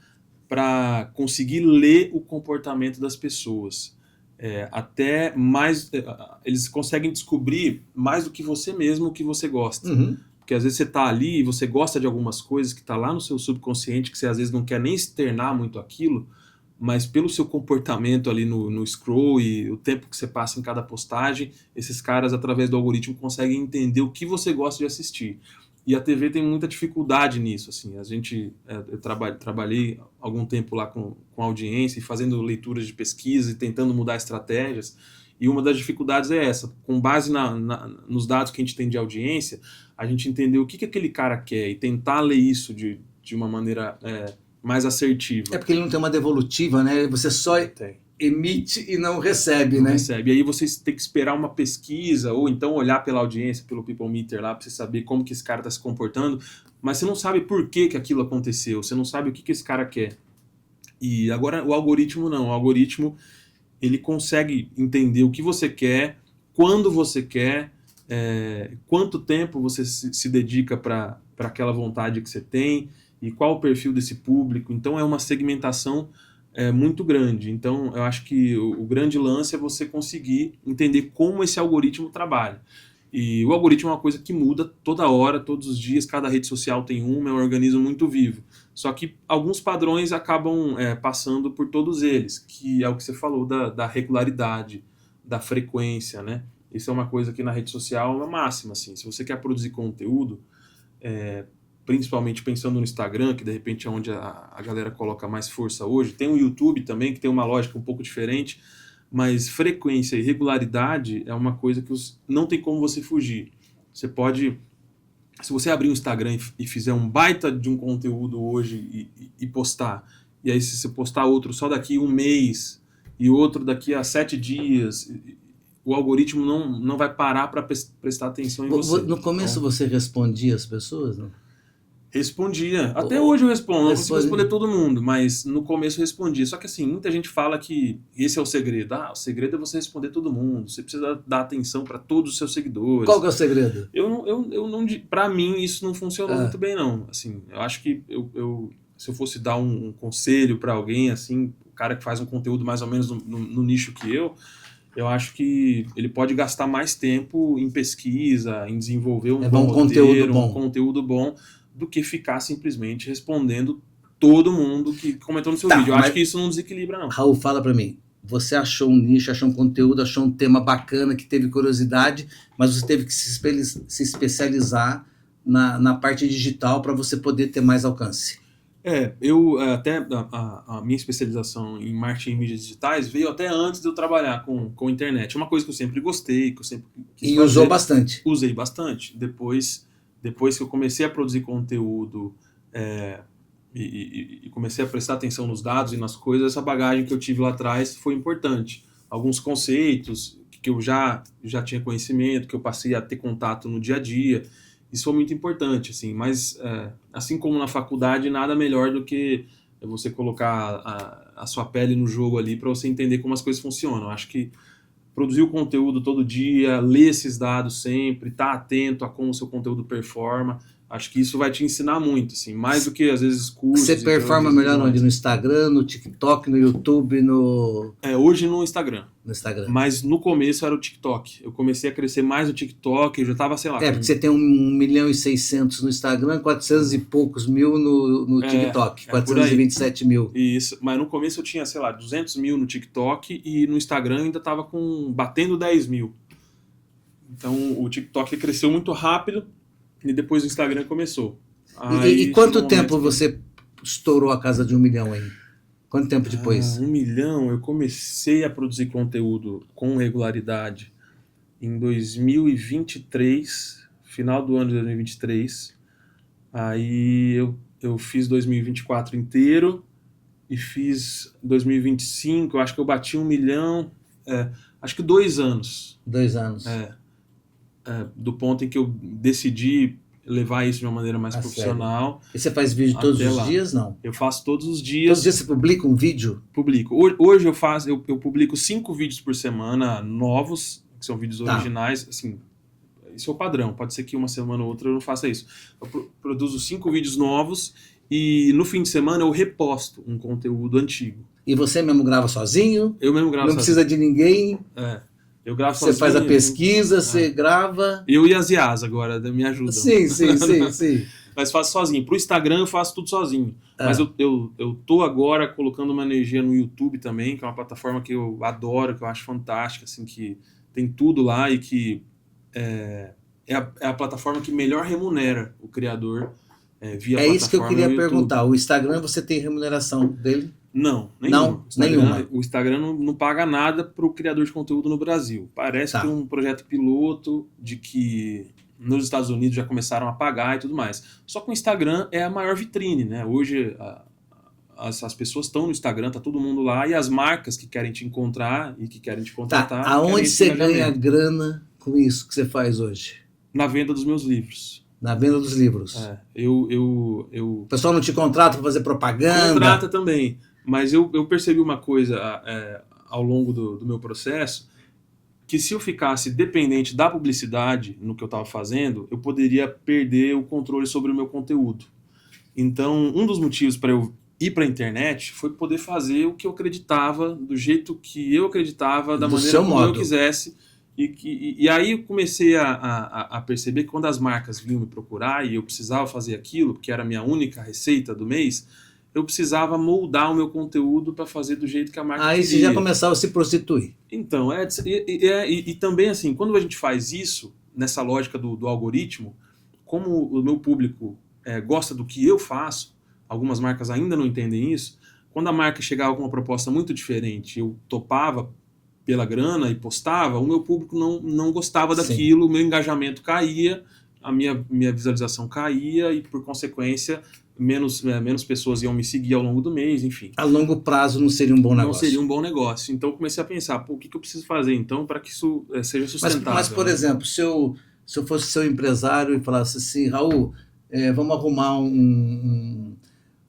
para conseguir ler o comportamento das pessoas. Até mais... eles conseguem descobrir mais do que você mesmo o que você gosta. Porque às vezes você está ali e você gosta de algumas coisas que está lá no seu subconsciente, que você às vezes não quer nem externar muito aquilo, mas pelo seu comportamento ali no scroll e o tempo que você passa em cada postagem, esses caras, através do algoritmo, conseguem entender o que você gosta de assistir. E a TV tem muita dificuldade nisso, assim. Eu trabalhei algum tempo lá com audiência e fazendo leituras de pesquisa e tentando mudar estratégias. E uma das dificuldades é essa. Com base nos dados que a gente tem de audiência, a gente entender o que aquele cara quer e tentar ler isso de uma maneira mais assertiva. Porque ele não tem uma devolutiva, né? Você só emite e não recebe, não né? recebe. E aí você tem que esperar uma pesquisa ou então olhar pela audiência, pelo People Meter lá, para você saber como que esse cara está se comportando, mas você não sabe por que aquilo aconteceu, você não sabe o que esse cara quer. E agora o algoritmo não. O algoritmo, ele consegue entender o que você quer, quando você quer, quanto tempo você se dedica para aquela vontade que você tem e qual o perfil desse público. Então é uma segmentação muito grande. Então eu acho que o grande lance é você conseguir entender como esse algoritmo trabalha. E o algoritmo é uma coisa que muda toda hora, todos os dias, cada rede social tem é um organismo muito vivo. Só que alguns padrões acabam passando por todos eles, que é o que você falou da regularidade, da frequência, né? Isso é uma coisa que na rede social é uma máxima, assim. Se você quer produzir conteúdo, principalmente pensando no Instagram, que de repente é onde a galera coloca mais força hoje, tem o YouTube também, que tem uma lógica um pouco diferente, mas frequência e regularidade é uma coisa que não tem como você fugir. Você pode, se você abrir o Instagram e fizer um baita de um conteúdo hoje e postar, e aí se você postar outro só daqui um mês, e outro daqui a 7 dias. O algoritmo não vai parar para prestar atenção em você. No começo então, você respondia as pessoas, não? respondia. Até hoje eu respondo. Não consigo Responde. responder todo mundo, mas no começo eu respondia. Só que assim, muita gente fala que esse é o segredo. O segredo é você responder todo mundo. Você precisa dar atenção para todos os seus seguidores. Qual que é o segredo? Eu não, para mim isso não funcionou Ah. muito bem, não. Assim, eu acho que se eu fosse dar um conselho para alguém, assim, o cara que faz um conteúdo mais ou menos no nicho que eu acho que ele pode gastar mais tempo em pesquisa, em desenvolver um bom roteiro, um conteúdo bom, do que ficar simplesmente respondendo todo mundo que comentou no seu vídeo. Eu acho que isso não desequilibra, não. Raul, fala pra mim. Você achou um nicho, achou um conteúdo, achou um tema bacana, que teve curiosidade, mas você teve que se especializar na parte digital para você poder ter mais alcance. Eu até a minha especialização em marketing e mídias digitais veio até antes de eu trabalhar com internet. É uma coisa que eu sempre gostei, que eu sempre quis fazer. Usou bastante. Usei bastante. Depois que eu comecei a produzir conteúdo e comecei a prestar atenção nos dados e nas coisas, essa bagagem que eu tive lá atrás foi importante. Alguns conceitos que eu já tinha conhecimento, que eu passei a ter contato no dia a dia. Isso foi muito importante, assim, mas assim como na faculdade, nada melhor do que você colocar a sua pele no jogo ali para você entender como as coisas funcionam. Eu acho que produzir o conteúdo todo dia, ler esses dados sempre, estar atento a como o seu conteúdo performa, acho que isso vai te ensinar muito, assim, mais do que às vezes cursos. Você performa melhor onde? No Instagram, no TikTok, no YouTube, no... Hoje no Instagram. No Instagram. Mas no começo era o TikTok. Eu comecei a crescer mais no TikTok, eu já tava, sei lá... porque você tem 1.600.000 no Instagram, 400 e poucos mil no TikTok, 427 mil. Isso, mas no começo eu tinha, sei lá, 200 mil no TikTok e no Instagram eu ainda tava batendo 10 mil. Então o TikTok cresceu muito rápido e depois o Instagram começou. E quanto tempo você estourou a casa de 1 milhão aí? Quanto tempo depois? 1 milhão, eu comecei a produzir conteúdo com regularidade em 2023, final do ano de 2023. Aí eu fiz 2024 inteiro e fiz 2025, eu acho que eu bati 1 milhão, acho que 2 anos. 2 anos. Do ponto em que eu decidi levar isso de uma maneira mais profissional. Sério? E você faz vídeo todos os dias, não? Eu faço todos os dias. Todos os dias você publica um vídeo? Publico. Hoje eu publico 5 vídeos por semana novos, que são vídeos originais, assim, isso é o padrão, pode ser que uma semana ou outra eu não faça isso. Eu produzo 5 vídeos novos e no fim de semana eu reposto um conteúdo antigo. E você mesmo grava sozinho? Eu mesmo gravo sozinho. Não precisa de ninguém? Eu gravo sozinho. Você faz a pesquisa, você grava... Eu e as IAs agora me ajudam. Sim. Mas faço sozinho. Pro Instagram eu faço tudo sozinho. Mas eu tô agora colocando uma energia no YouTube também, que é uma plataforma que eu adoro, que eu acho fantástica, assim, que tem tudo lá e que é a plataforma que melhor remunera o criador via plataforma. É isso que eu queria perguntar. O Instagram, você tem remuneração dele? Não, nenhuma. O Instagram não paga nada para o criador de conteúdo no Brasil. Parece que é um projeto piloto de que nos Estados Unidos já começaram a pagar e tudo mais. Só que o Instagram é a maior vitrine, né? Hoje as pessoas estão no Instagram, tá todo mundo lá, e as marcas que querem te encontrar e que querem te contratar... Aonde você ganha grana com isso que você faz hoje? Na venda dos meus livros. Na venda dos livros. O pessoal não te contrata para fazer propaganda? Contrata também. Mas eu percebi uma coisa ao longo do meu processo, que se eu ficasse dependente da publicidade no que eu estava fazendo, eu poderia perder o controle sobre o meu conteúdo. Então, um dos motivos para eu ir para a internet foi poder fazer o que eu acreditava, do jeito que eu acreditava, da maneira como eu quisesse. E aí eu comecei a perceber que quando as marcas vinham me procurar e eu precisava fazer aquilo, que era a minha única receita do mês, eu precisava moldar o meu conteúdo para fazer do jeito que a marca queria. Aí você já começava a se prostituir. Então, e também assim, quando a gente faz isso, nessa lógica do algoritmo, como o meu público gosta do que eu faço, algumas marcas ainda não entendem isso, quando a marca chegava com uma proposta muito diferente, eu topava pela grana e postava, o meu público não gostava daquilo, o meu engajamento caía, a minha visualização caía e, por consequência, menos pessoas iam me seguir ao longo do mês, enfim. A longo prazo não seria um bom negócio. Não seria um bom negócio. Então eu comecei a pensar, o que eu preciso fazer então para que isso seja sustentável? Mas, por exemplo, se eu fosse seu empresário e falasse assim, Raul, vamos arrumar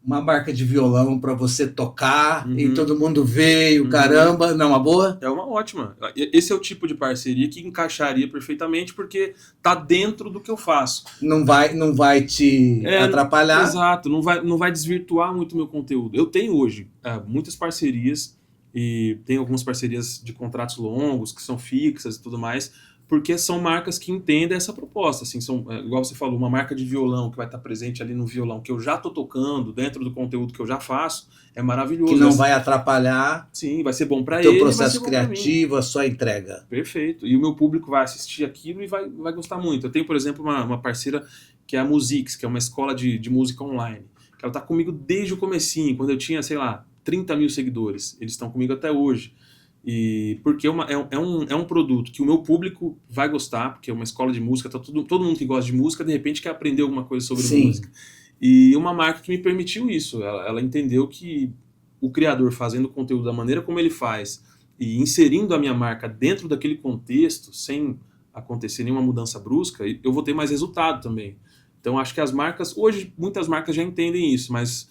uma marca de violão para você tocar e todo mundo vê e o caramba, não é uma boa? É uma ótima. Esse é o tipo de parceria que encaixaria perfeitamente porque tá dentro do que eu faço. Não vai te atrapalhar. Exato, não vai desvirtuar muito o meu conteúdo. Eu tenho hoje muitas parcerias e tenho algumas parcerias de contratos longos que são fixas e tudo mais, porque são marcas que entendem essa proposta, assim, são, igual você falou, uma marca de violão que vai estar presente ali no violão que eu já estou tocando, dentro do conteúdo que eu já faço, é maravilhoso. Que não vai atrapalhar. Sim, vai ser bom para ele. O processo criativo, a sua entrega. Perfeito. E o meu público vai assistir aquilo e vai gostar muito. Eu tenho, por exemplo, uma parceira que é a Musix, que é uma escola de música online, que ela está comigo desde o comecinho, quando eu tinha, sei lá, 30 mil seguidores. Eles estão comigo até hoje. E porque é um produto que o meu público vai gostar, porque é uma escola de música, tá todo mundo que gosta de música, de repente quer aprender alguma coisa sobre música. E uma marca que me permitiu isso, ela entendeu que o criador fazendo conteúdo da maneira como ele faz e inserindo a minha marca dentro daquele contexto, sem acontecer nenhuma mudança brusca, eu vou ter mais resultado também. Então acho que as marcas, hoje muitas marcas já entendem isso, mas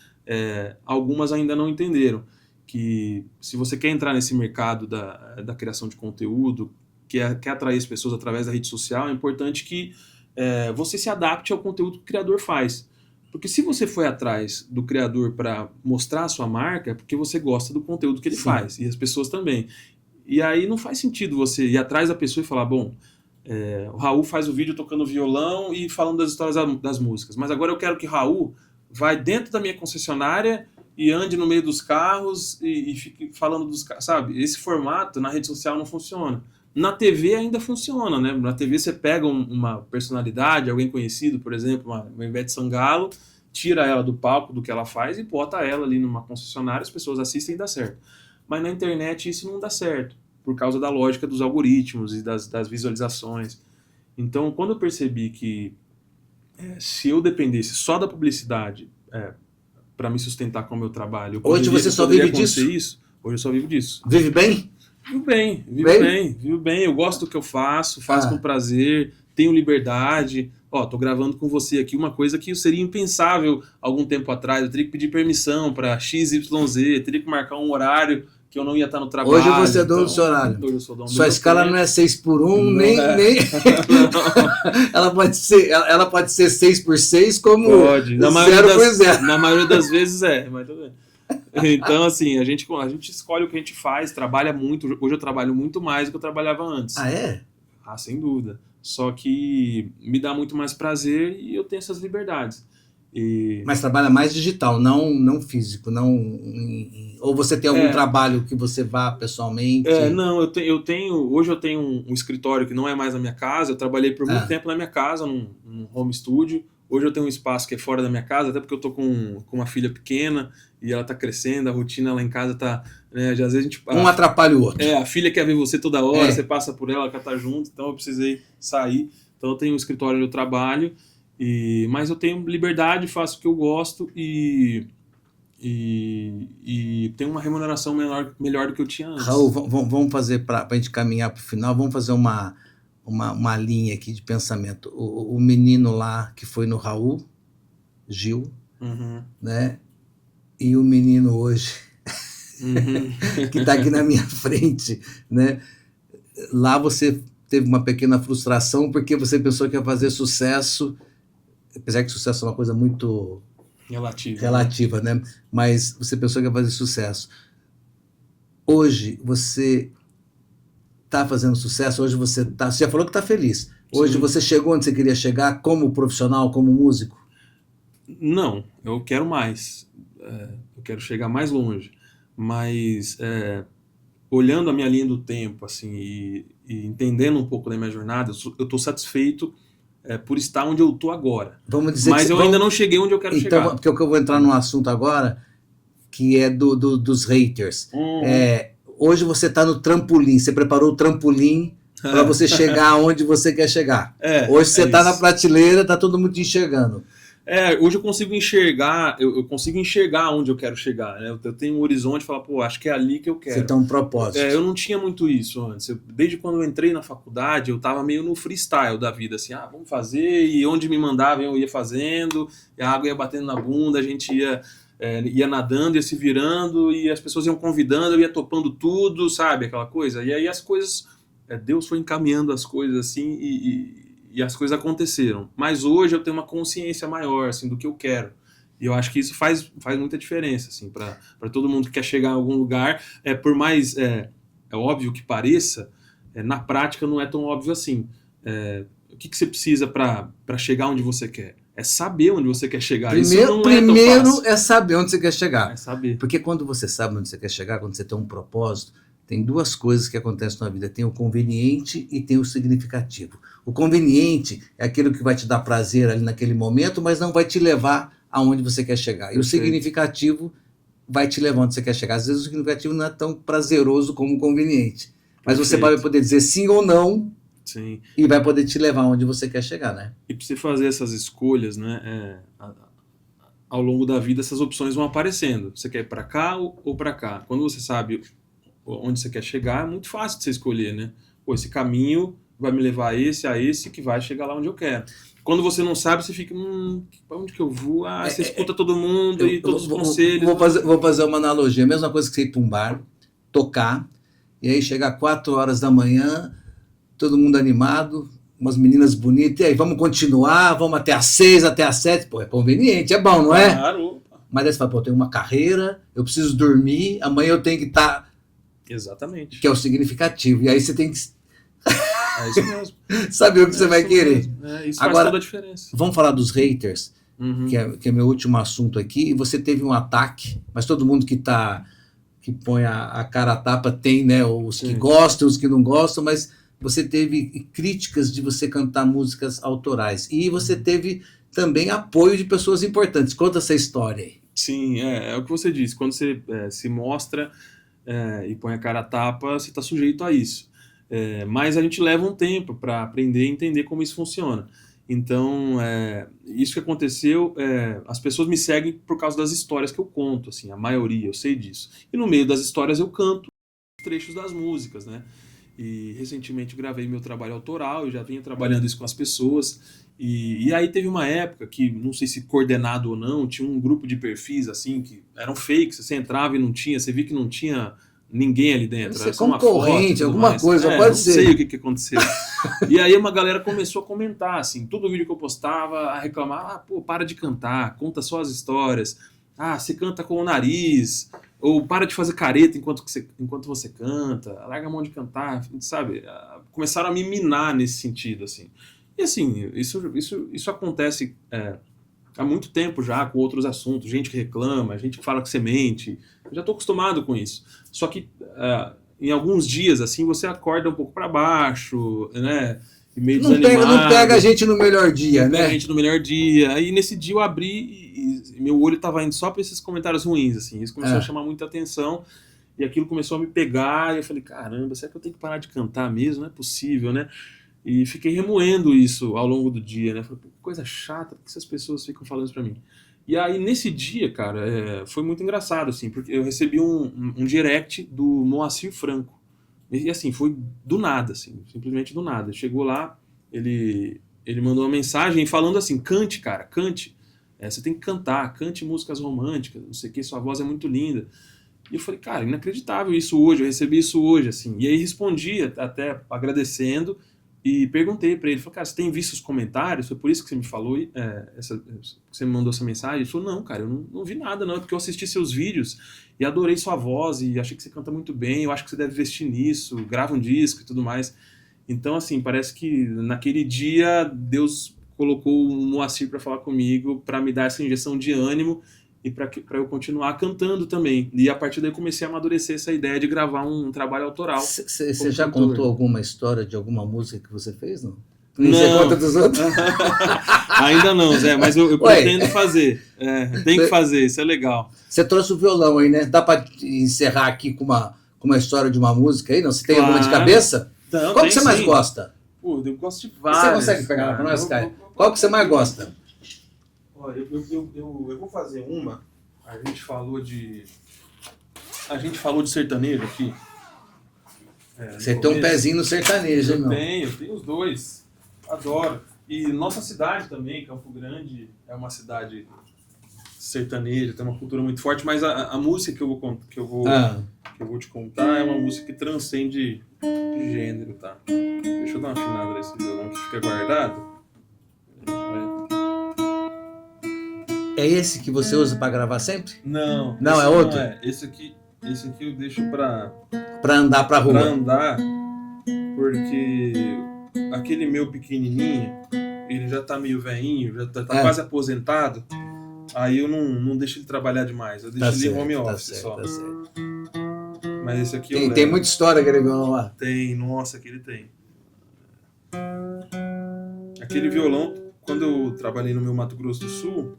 algumas ainda não entenderam. Que se você quer entrar nesse mercado da criação de conteúdo, quer atrair as pessoas através da rede social, é importante que você se adapte ao conteúdo que o criador faz. Porque se você foi atrás do criador para mostrar a sua marca, é porque você gosta do conteúdo que ele faz, e as pessoas também. E aí não faz sentido você ir atrás da pessoa e falar, bom, o Raul faz o vídeo tocando violão e falando das histórias das músicas, mas agora eu quero que o Raul vai dentro da minha concessionária e ande no meio dos carros e fique falando dos carros, sabe? Esse formato na rede social não funciona. Na TV ainda funciona, né? Na TV você pega uma personalidade, alguém conhecido, por exemplo, uma Ivete Sangalo, tira ela do palco do que ela faz e bota ela ali numa concessionária, as pessoas assistem e dá certo. Mas na internet isso não dá certo, por causa da lógica dos algoritmos e das visualizações. Então, quando eu percebi que se eu dependesse só da publicidade para me sustentar com o meu trabalho... Hoje você só vive disso? Hoje eu só vivo disso. Vive bem? Vivo bem. Eu gosto do que eu faço com prazer, tenho liberdade. Tô gravando com você aqui uma coisa que seria impensável algum tempo atrás. Eu teria que pedir permissão para XYZ, teria que marcar um horário que eu não ia estar no trabalho. Hoje você é dono do seu horário. Hoje eu sou dono Sua escala não é 6x1, nem... ela pode ser 6x6 como 0x0. Na maioria das vezes mas tudo bem. Então, assim, a gente escolhe o que a gente faz, trabalha muito. Hoje eu trabalho muito mais do que eu trabalhava antes. Ah, é? Sem dúvida. Só que me dá muito mais prazer e eu tenho essas liberdades. Mas trabalha mais digital, não físico, não... Ou você tem algum trabalho que você vá pessoalmente? Não, hoje eu tenho um escritório que não é mais na minha casa. Eu trabalhei por muito tempo na minha casa, num home studio. Hoje eu tenho um espaço que é fora da minha casa, até porque eu tô com uma filha pequena e ela tá crescendo, a rotina lá em casa tá... Né, às vezes a gente... Um atrapalha o outro. A filha quer ver você toda hora, você passa por ela, quer estar junto, então eu precisei sair. Então eu tenho um escritório onde eu trabalho, mas eu tenho liberdade, faço o que eu gosto e tenho uma remuneração melhor do que eu tinha antes. Raul, vamos fazer, para a gente caminhar para o final, vamos fazer uma linha aqui de pensamento. O menino lá que foi no Raul, Gil, né? E o menino hoje, que está aqui na minha frente, né? Lá você teve uma pequena frustração porque você pensou que ia fazer sucesso, apesar que sucesso é uma coisa muito relativa, né? Mas você pensou que ia fazer sucesso. Hoje você está fazendo sucesso, hoje você já falou que está feliz. Hoje Sim. Você chegou onde você queria chegar como profissional, como músico? Não, eu quero mais. Eu quero chegar mais longe. Mas olhando a minha linha do tempo assim, e entendendo um pouco da minha jornada, eu estou satisfeito por estar onde eu estou agora. Vamos dizer mas eu ainda não cheguei onde eu quero chegar. Porque eu vou entrar num assunto agora que é dos haters. Hoje você está no trampolim, você preparou o trampolim para você chegar onde você quer chegar. Hoje você está na prateleira, está todo mundo te enxergando. Hoje eu consigo enxergar, eu consigo enxergar onde eu quero chegar, né? Eu tenho um horizonte e falo, pô, acho que é ali que eu quero. Você tem um propósito. Eu não tinha muito isso antes. Desde quando eu entrei na faculdade, eu tava meio no freestyle da vida, assim, vamos fazer, e onde me mandavam eu ia fazendo, e a água ia batendo na bunda, a gente ia nadando, ia se virando, e as pessoas iam convidando, eu ia topando tudo, sabe? Aquela coisa. E aí as coisas, Deus foi encaminhando as coisas assim, e as coisas aconteceram. Mas hoje eu tenho uma consciência maior, assim, do que eu quero. E eu acho que isso faz muita diferença, assim, para todo mundo que quer chegar em algum lugar. Por mais óbvio que pareça, na prática não é tão óbvio assim. O que você precisa para chegar onde você quer? É saber onde você quer chegar. Primeiro é saber onde você quer chegar. É saber. Porque quando você sabe onde você quer chegar, quando você tem um propósito, tem duas coisas que acontecem na vida. Tem o conveniente e tem o significativo. O conveniente é aquilo que vai te dar prazer ali naquele momento, mas não vai te levar aonde você quer chegar. E o significativo vai te levar onde você quer chegar. Às vezes o significativo não é tão prazeroso como o conveniente. Mas você vai poder dizer sim ou não. Sim. E vai poder te levar onde você quer chegar, né? E para você fazer essas escolhas, né? Ao longo da vida, essas opções vão aparecendo. Você quer ir para cá ou para cá? Quando você sabe onde você quer chegar, é muito fácil de você escolher, né? Pô, esse caminho vai me levar a esse que vai chegar lá onde eu quero. Quando você não sabe, você fica, para onde que eu vou? Você escuta todo mundo e todos os conselhos. Vou fazer uma analogia. A mesma coisa que você ir para um bar, tocar, e aí chegar 4 horas da manhã, todo mundo animado, umas meninas bonitas, e aí, vamos continuar, vamos até às 6, até às 7. Pô, é conveniente, é bom, não é? Claro. Mas aí você fala, pô, eu tenho uma carreira, eu preciso dormir, amanhã eu tenho que estar... Exatamente. Que é o significativo. E aí você tem que... É isso mesmo. Saber o que você vai querer. Isso agora, faz toda a diferença. Vamos falar dos haters, que é meu último assunto aqui. E você teve um ataque, mas todo mundo que põe a cara a tapa tem, né? Os que gostam, os que não gostam, mas você teve críticas de você cantar músicas autorais. E você teve também apoio de pessoas importantes. Conta essa história aí. Sim, é o que você disse. Quando você se mostra e põe a cara a tapa, você está sujeito a isso. Mas a gente leva um tempo para aprender e entender como isso funciona. Então, isso que aconteceu, as pessoas me seguem por causa das histórias que eu conto, assim, a maioria, eu sei disso. E no meio das histórias eu canto trechos das músicas, né? E recentemente gravei meu trabalho autoral, eu já vinha trabalhando isso com as pessoas. E aí teve uma época que, não sei se coordenado ou não, tinha um grupo de perfis assim, que eram fakes, você entrava e não tinha, você via que não tinha ninguém ali dentro. Era concorrente, alguma coisa, pode ser. Não sei o que aconteceu. E aí uma galera começou a comentar, assim, todo vídeo que eu postava, a reclamar, pô, para de cantar, conta só as histórias. Você canta com o nariz, ou para de fazer careta enquanto você canta, larga a mão de cantar, sabe? Começaram a me minar nesse sentido, assim. E assim, isso acontece há muito tempo já com outros assuntos, gente que reclama, gente que fala que você mente. Eu já estou acostumado com isso. Só que em alguns dias, assim, você acorda um pouco para baixo, né? E meio desanimado. Não pega a gente no melhor dia, né? Pega a gente no melhor dia. Aí nesse dia eu abri e meu olho estava indo só para esses comentários ruins, assim. Isso começou a chamar muita atenção e aquilo começou a me pegar. E eu falei, caramba, será que eu tenho que parar de cantar mesmo? Não é possível, né? E fiquei remoendo isso ao longo do dia, né? Falei, que coisa chata, por que essas pessoas ficam falando isso pra mim? E aí, nesse dia, cara, foi muito engraçado, assim, porque eu recebi um direct do Moacir Franco. E, assim, foi do nada, assim, simplesmente do nada. Chegou lá, ele mandou uma mensagem falando assim, cante, cara, cante. Você tem que cantar, cante músicas românticas, não sei o que, sua voz é muito linda. E eu falei, cara, inacreditável isso hoje, eu recebi isso hoje, assim. E aí respondi, até agradecendo, e perguntei pra ele, falei, cara, você tem visto os comentários? Foi por isso que você me falou, você me mandou essa mensagem? Ele falou, não, cara, eu não vi nada, não, é porque eu assisti seus vídeos e adorei sua voz e achei que você canta muito bem, eu acho que você deve investir nisso, grava um disco e tudo mais. Então, assim, parece que naquele dia Deus colocou o Moacir pra falar comigo, pra me dar essa injeção de ânimo e para eu continuar cantando também. E a partir daí comecei a amadurecer essa ideia de gravar um trabalho autoral. Você já contou alguma história de alguma música que você fez, não? Não. Você conta dos outros? Ainda não, Zé, mas eu pretendo fazer. Tem que fazer, isso é legal. Você trouxe o violão aí, né? Dá para encerrar aqui com uma história de uma música aí, não? Você tem alguma de cabeça? Não, Qual tem que você mais sim. gosta? Pô, eu gosto de Você várias. consegue pegar cara. pra nós, Caio? Eu- Qual que você mais gosta? Ó, eu vou fazer uma. A gente falou de sertanejo aqui. Você No tem um começo. pezinho no sertanejo, hein, meu? Eu tenho os dois. Adoro. E nossa cidade também, Campo Grande, é uma cidade sertaneja, tem uma cultura muito forte, mas a música que Ah, eu vou te contar é uma música que transcende de gênero, tá? Deixa eu dar uma afinada nesse violão que fica guardado. é esse que você usa pra gravar sempre? Não, Não, esse é outro? Não é. Esse aqui eu deixo pra Pra andar pra rua. andar, porque aquele meu pequenininho, ele já tá meio velhinho, já tá É. quase aposentado. Aí eu não deixo ele trabalhar demais, eu deixo ele em home tá office certo, só. tá certo. Mas esse aqui eu Tem levo. muita história aquele violão lá. Tem, nossa, que ele tem. Aquele violão, quando eu trabalhei no meu Mato Grosso do Sul,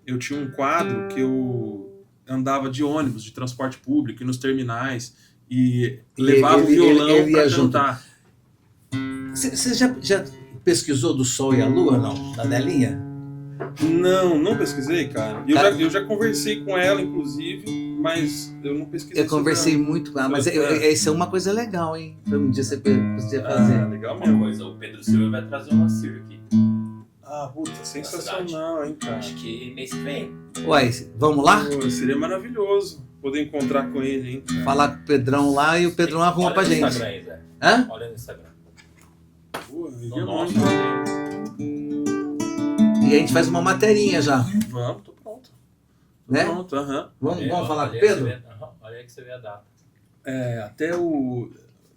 eu tinha um quadro que eu andava de ônibus, de transporte público, e nos terminais, e levava o violão ele ia pra junto. cantar. Você já pesquisou do Sol e a Lua, não? Da Delinha? Não pesquisei, cara. Cara- Eu já conversei com ela, inclusive, mas eu não pesquisei Eu conversei sobre muito com ela, mas É. isso é uma coisa legal, hein? Pra um dia você podia ela. fazer. Ah, legal Uma mesmo. coisa, o Pedro Silva vai trazer uma CIR aqui. Ah, puta, sensacional, hein, cara. Acho que mês que vem. Uai, vamos lá? Pô, seria maravilhoso poder encontrar com ele, hein, cara. Falar com o Pedrão lá e o Pedrão arruma Olha pra no gente. Instagram aí, Zé. Hã? Olha no Instagram. Pô, ele No é nosso, longe. E a gente faz uma materinha já, Vamos, tô pronto. né? Pronto, aham. Vamos falar com o Olha aí que Pedro? você vê- aham, olha aí que você vê a data. Até o.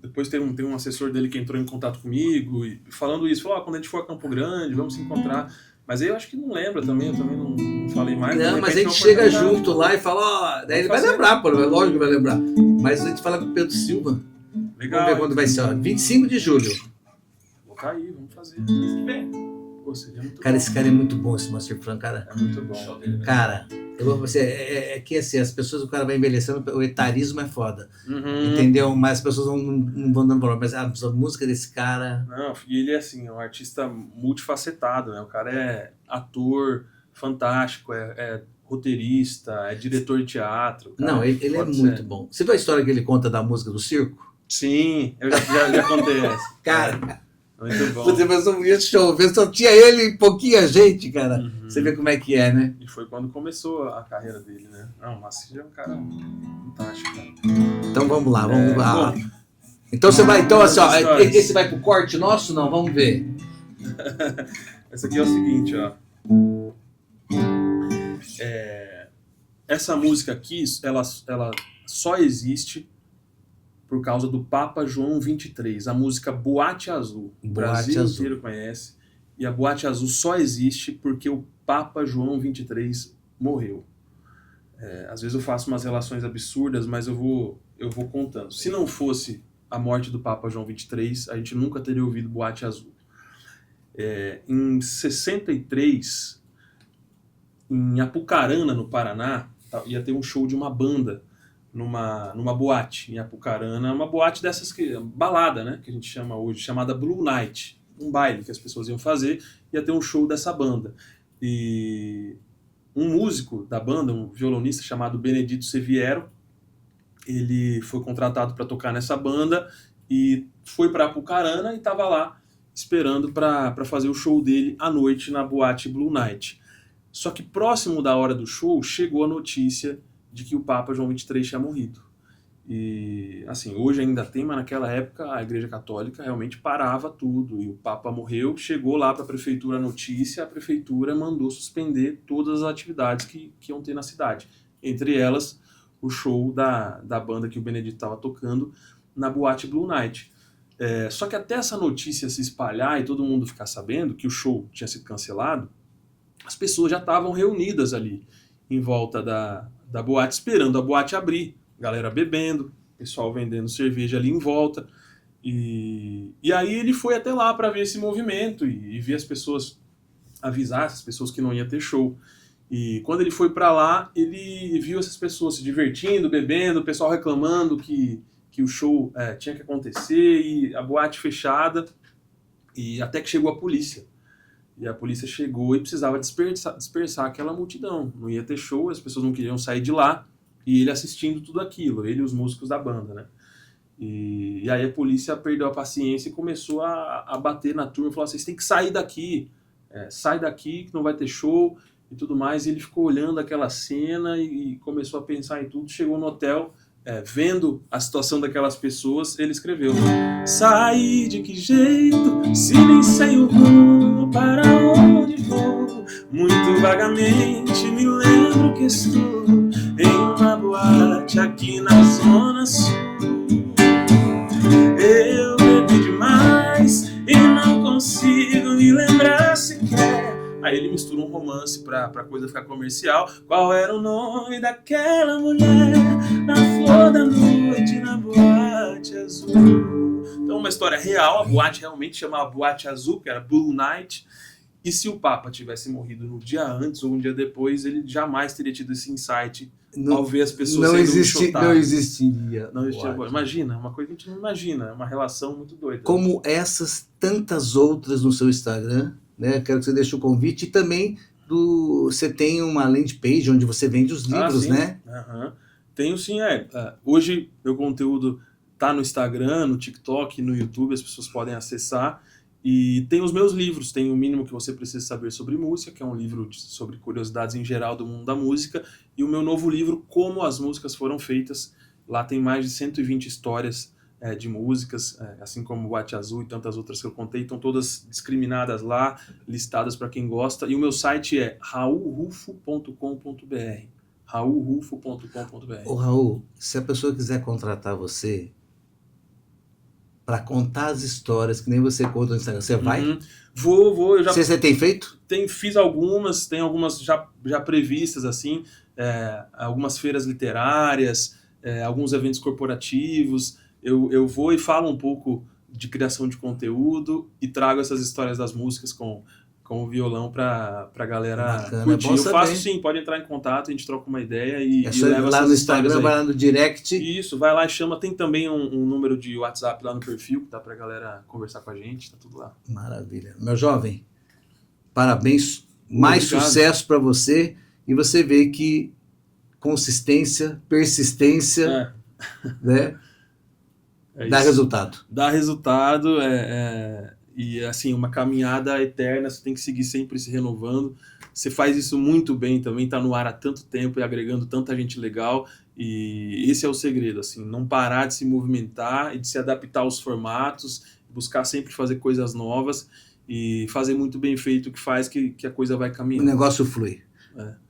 Depois tem um assessor dele que entrou em contato comigo, e falando isso, falou: quando a gente for a Campo Grande, vamos se encontrar. Mas aí eu acho que não lembra também, eu também não falei mais. Não, de mas a repente gente é uma chega oportunidade. junto lá e fala, ó, daí ele vai fazer. lembrar, pô, lógico que vai lembrar. Mas a gente fala com o Pedro Silva. Legal. Vamos ver quando vai ser, ó. 25 de julho. Vou cair, vamos fazer. Mês que vem. Pô, seria muito Cara, bom. esse cara é muito bom, esse Master Fran, cara. É muito bom. Show dele, né? Cara, eu vou você é que assim, as pessoas, o cara vai envelhecendo, o etarismo é foda, Uhum. entendeu? Mas as pessoas não vão dando valor, mas a música desse cara, Não, e ele é assim, é um artista multifacetado, né? O cara é ator fantástico, é roteirista, é diretor de teatro. cara. não, ele é Pode muito ser. bom. Você viu a história que ele conta da música do circo? Sim, eu já contei essa. Cara, Muito bom. você mas não via show, só tinha ele e pouquinha gente, cara. Uhum. Você vê como é que é, né? E foi quando começou a carreira dele, né? Não, o Maciel é um cara fantástico, cara. Então vamos lá, vamos lá. Bom, Então você vai, então assim, ó, Histórias. esse vai pro corte nosso? Não, vamos ver. essa aqui é o seguinte, ó. Essa música aqui, ela só existe por causa do Papa João XXIII, a música Boate Azul. O Boate Brasil Azul. inteiro conhece. E a Boate Azul só existe porque o Papa João XXIII morreu. Às vezes eu faço umas relações absurdas, mas eu vou contando. Se não fosse a morte do Papa João XXIII, a gente nunca teria ouvido Boate Azul. Em 63, em Apucarana, no Paraná, ia ter um show de uma banda numa boate em Apucarana, uma boate dessas balada, né, que a gente chama hoje, chamada Blue Night, um baile que as pessoas iam fazer, ia ter um show dessa banda. E um músico da banda, um violonista chamado Benedito Seviero, ele foi contratado para tocar nessa banda e foi para Apucarana e estava lá esperando para fazer o show dele à noite na boate Blue Night. Só que próximo da hora do show chegou a notícia de que o Papa João XXIII tinha morrido. E, assim, hoje ainda tem, mas naquela época a Igreja Católica realmente parava tudo. E o Papa morreu, chegou lá para a prefeitura a notícia, a prefeitura mandou suspender todas as atividades que iam ter na cidade. Entre elas, o show da banda que o Benedito estava tocando na boate Blue Night. Só que até essa notícia se espalhar e todo mundo ficar sabendo que o show tinha sido cancelado, as pessoas já estavam reunidas ali em volta da boate, esperando a boate abrir. Galera bebendo, pessoal vendendo cerveja ali em volta. E aí ele foi até lá para ver esse movimento e ver as pessoas, avisar essas pessoas que não ia ter show. E quando ele foi para lá, ele viu essas pessoas se divertindo, bebendo, o pessoal reclamando que que o show tinha que acontecer e a boate fechada, e até que chegou a polícia. E a polícia chegou e precisava dispersar aquela multidão. Não ia ter show, as pessoas não queriam sair de lá, e ele assistindo tudo aquilo, ele e os músicos da banda, né? E aí a polícia perdeu a paciência e começou a bater na turma, falou: vocês têm que sair daqui, sai daqui que não vai ter show e tudo mais. E ele ficou olhando aquela cena e começou a pensar em tudo, chegou no hotel, vendo a situação daquelas pessoas, ele escreveu: saí de que jeito, se nem sei o rumo, para onde vou, muito vagamente me lembro que estou em uma boate aqui na Zona Sul. Eu bebi demais e não consigo me lembrar sequer. Aí ele mistura um romance pra coisa ficar comercial. Qual era o nome daquela mulher na flor da noite, na boate azul? Então, uma história real. A boate realmente chamava Boate Azul, que era Blue Night. E se o Papa tivesse morrido no dia antes ou um dia depois, ele jamais teria tido esse insight ao ver as pessoas sendo chotadas. Não existiria. Não existia. Imagina, uma coisa que a gente não imagina. É uma relação muito doida. Como essas tantas outras no seu Instagram, né? Quero que você deixe o convite. E também você tem uma landing page onde você vende os livros, sim. né? Uhum. Tenho sim, hoje meu conteúdo tá no Instagram, no TikTok, no YouTube, as pessoas podem acessar. E tem os meus livros, tem O Mínimo que Você Precisa Saber sobre Música, que é um livro sobre curiosidades em geral do mundo da música, e o meu novo livro, Como as Músicas Foram Feitas. Lá tem mais de 120 histórias de músicas, assim como Boate Azul e tantas outras que eu contei, estão todas discriminadas lá, listadas para quem gosta. E o meu site é raulrufo.com.br. raulrufo.com.br. Ô Raul, se a pessoa quiser contratar você para contar as histórias que nem você conta no Instagram, você vai? Vou. Eu já Você tem feito? Fiz algumas, tem algumas já previstas, assim, algumas feiras literárias, alguns eventos corporativos. Eu vou e falo um pouco de criação de conteúdo e trago essas histórias das músicas com o violão pra galera Bacana, curtir. é bom Eu faço saber. sim, pode entrar em contato, a gente troca uma ideia e Só ir leva lá essas no histórias Instagram, aí. vai lá no direct. Isso, vai lá e chama. Tem também um número de WhatsApp lá no perfil, que dá pra galera conversar com a gente, tá tudo lá. Maravilha. Meu jovem, parabéns, mais Obrigado. sucesso para você, e você vê que consistência, persistência, né, dá isso. resultado. Dá resultado, e assim, uma caminhada eterna, você tem que seguir sempre se renovando. Você faz isso muito bem também, tá no ar há tanto tempo e agregando tanta gente legal, e esse é o segredo, assim, não parar de se movimentar e de se adaptar aos formatos, buscar sempre fazer coisas novas e fazer muito bem feito, que faz que a coisa vai O caminhando. negócio flui.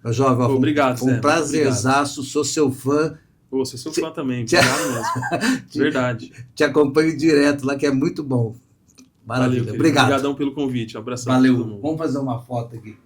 Meu jovem, Obrigado, foi um Zé, prazerzaço, sou seu fã, Pô, você é seu fã também, obrigado mesmo. Verdade. te acompanho direto lá, que é muito bom. Maravilha. Valeu, Obrigado. Obrigadão pelo convite, um abração. Valeu. A todo mundo. Vamos fazer uma foto aqui.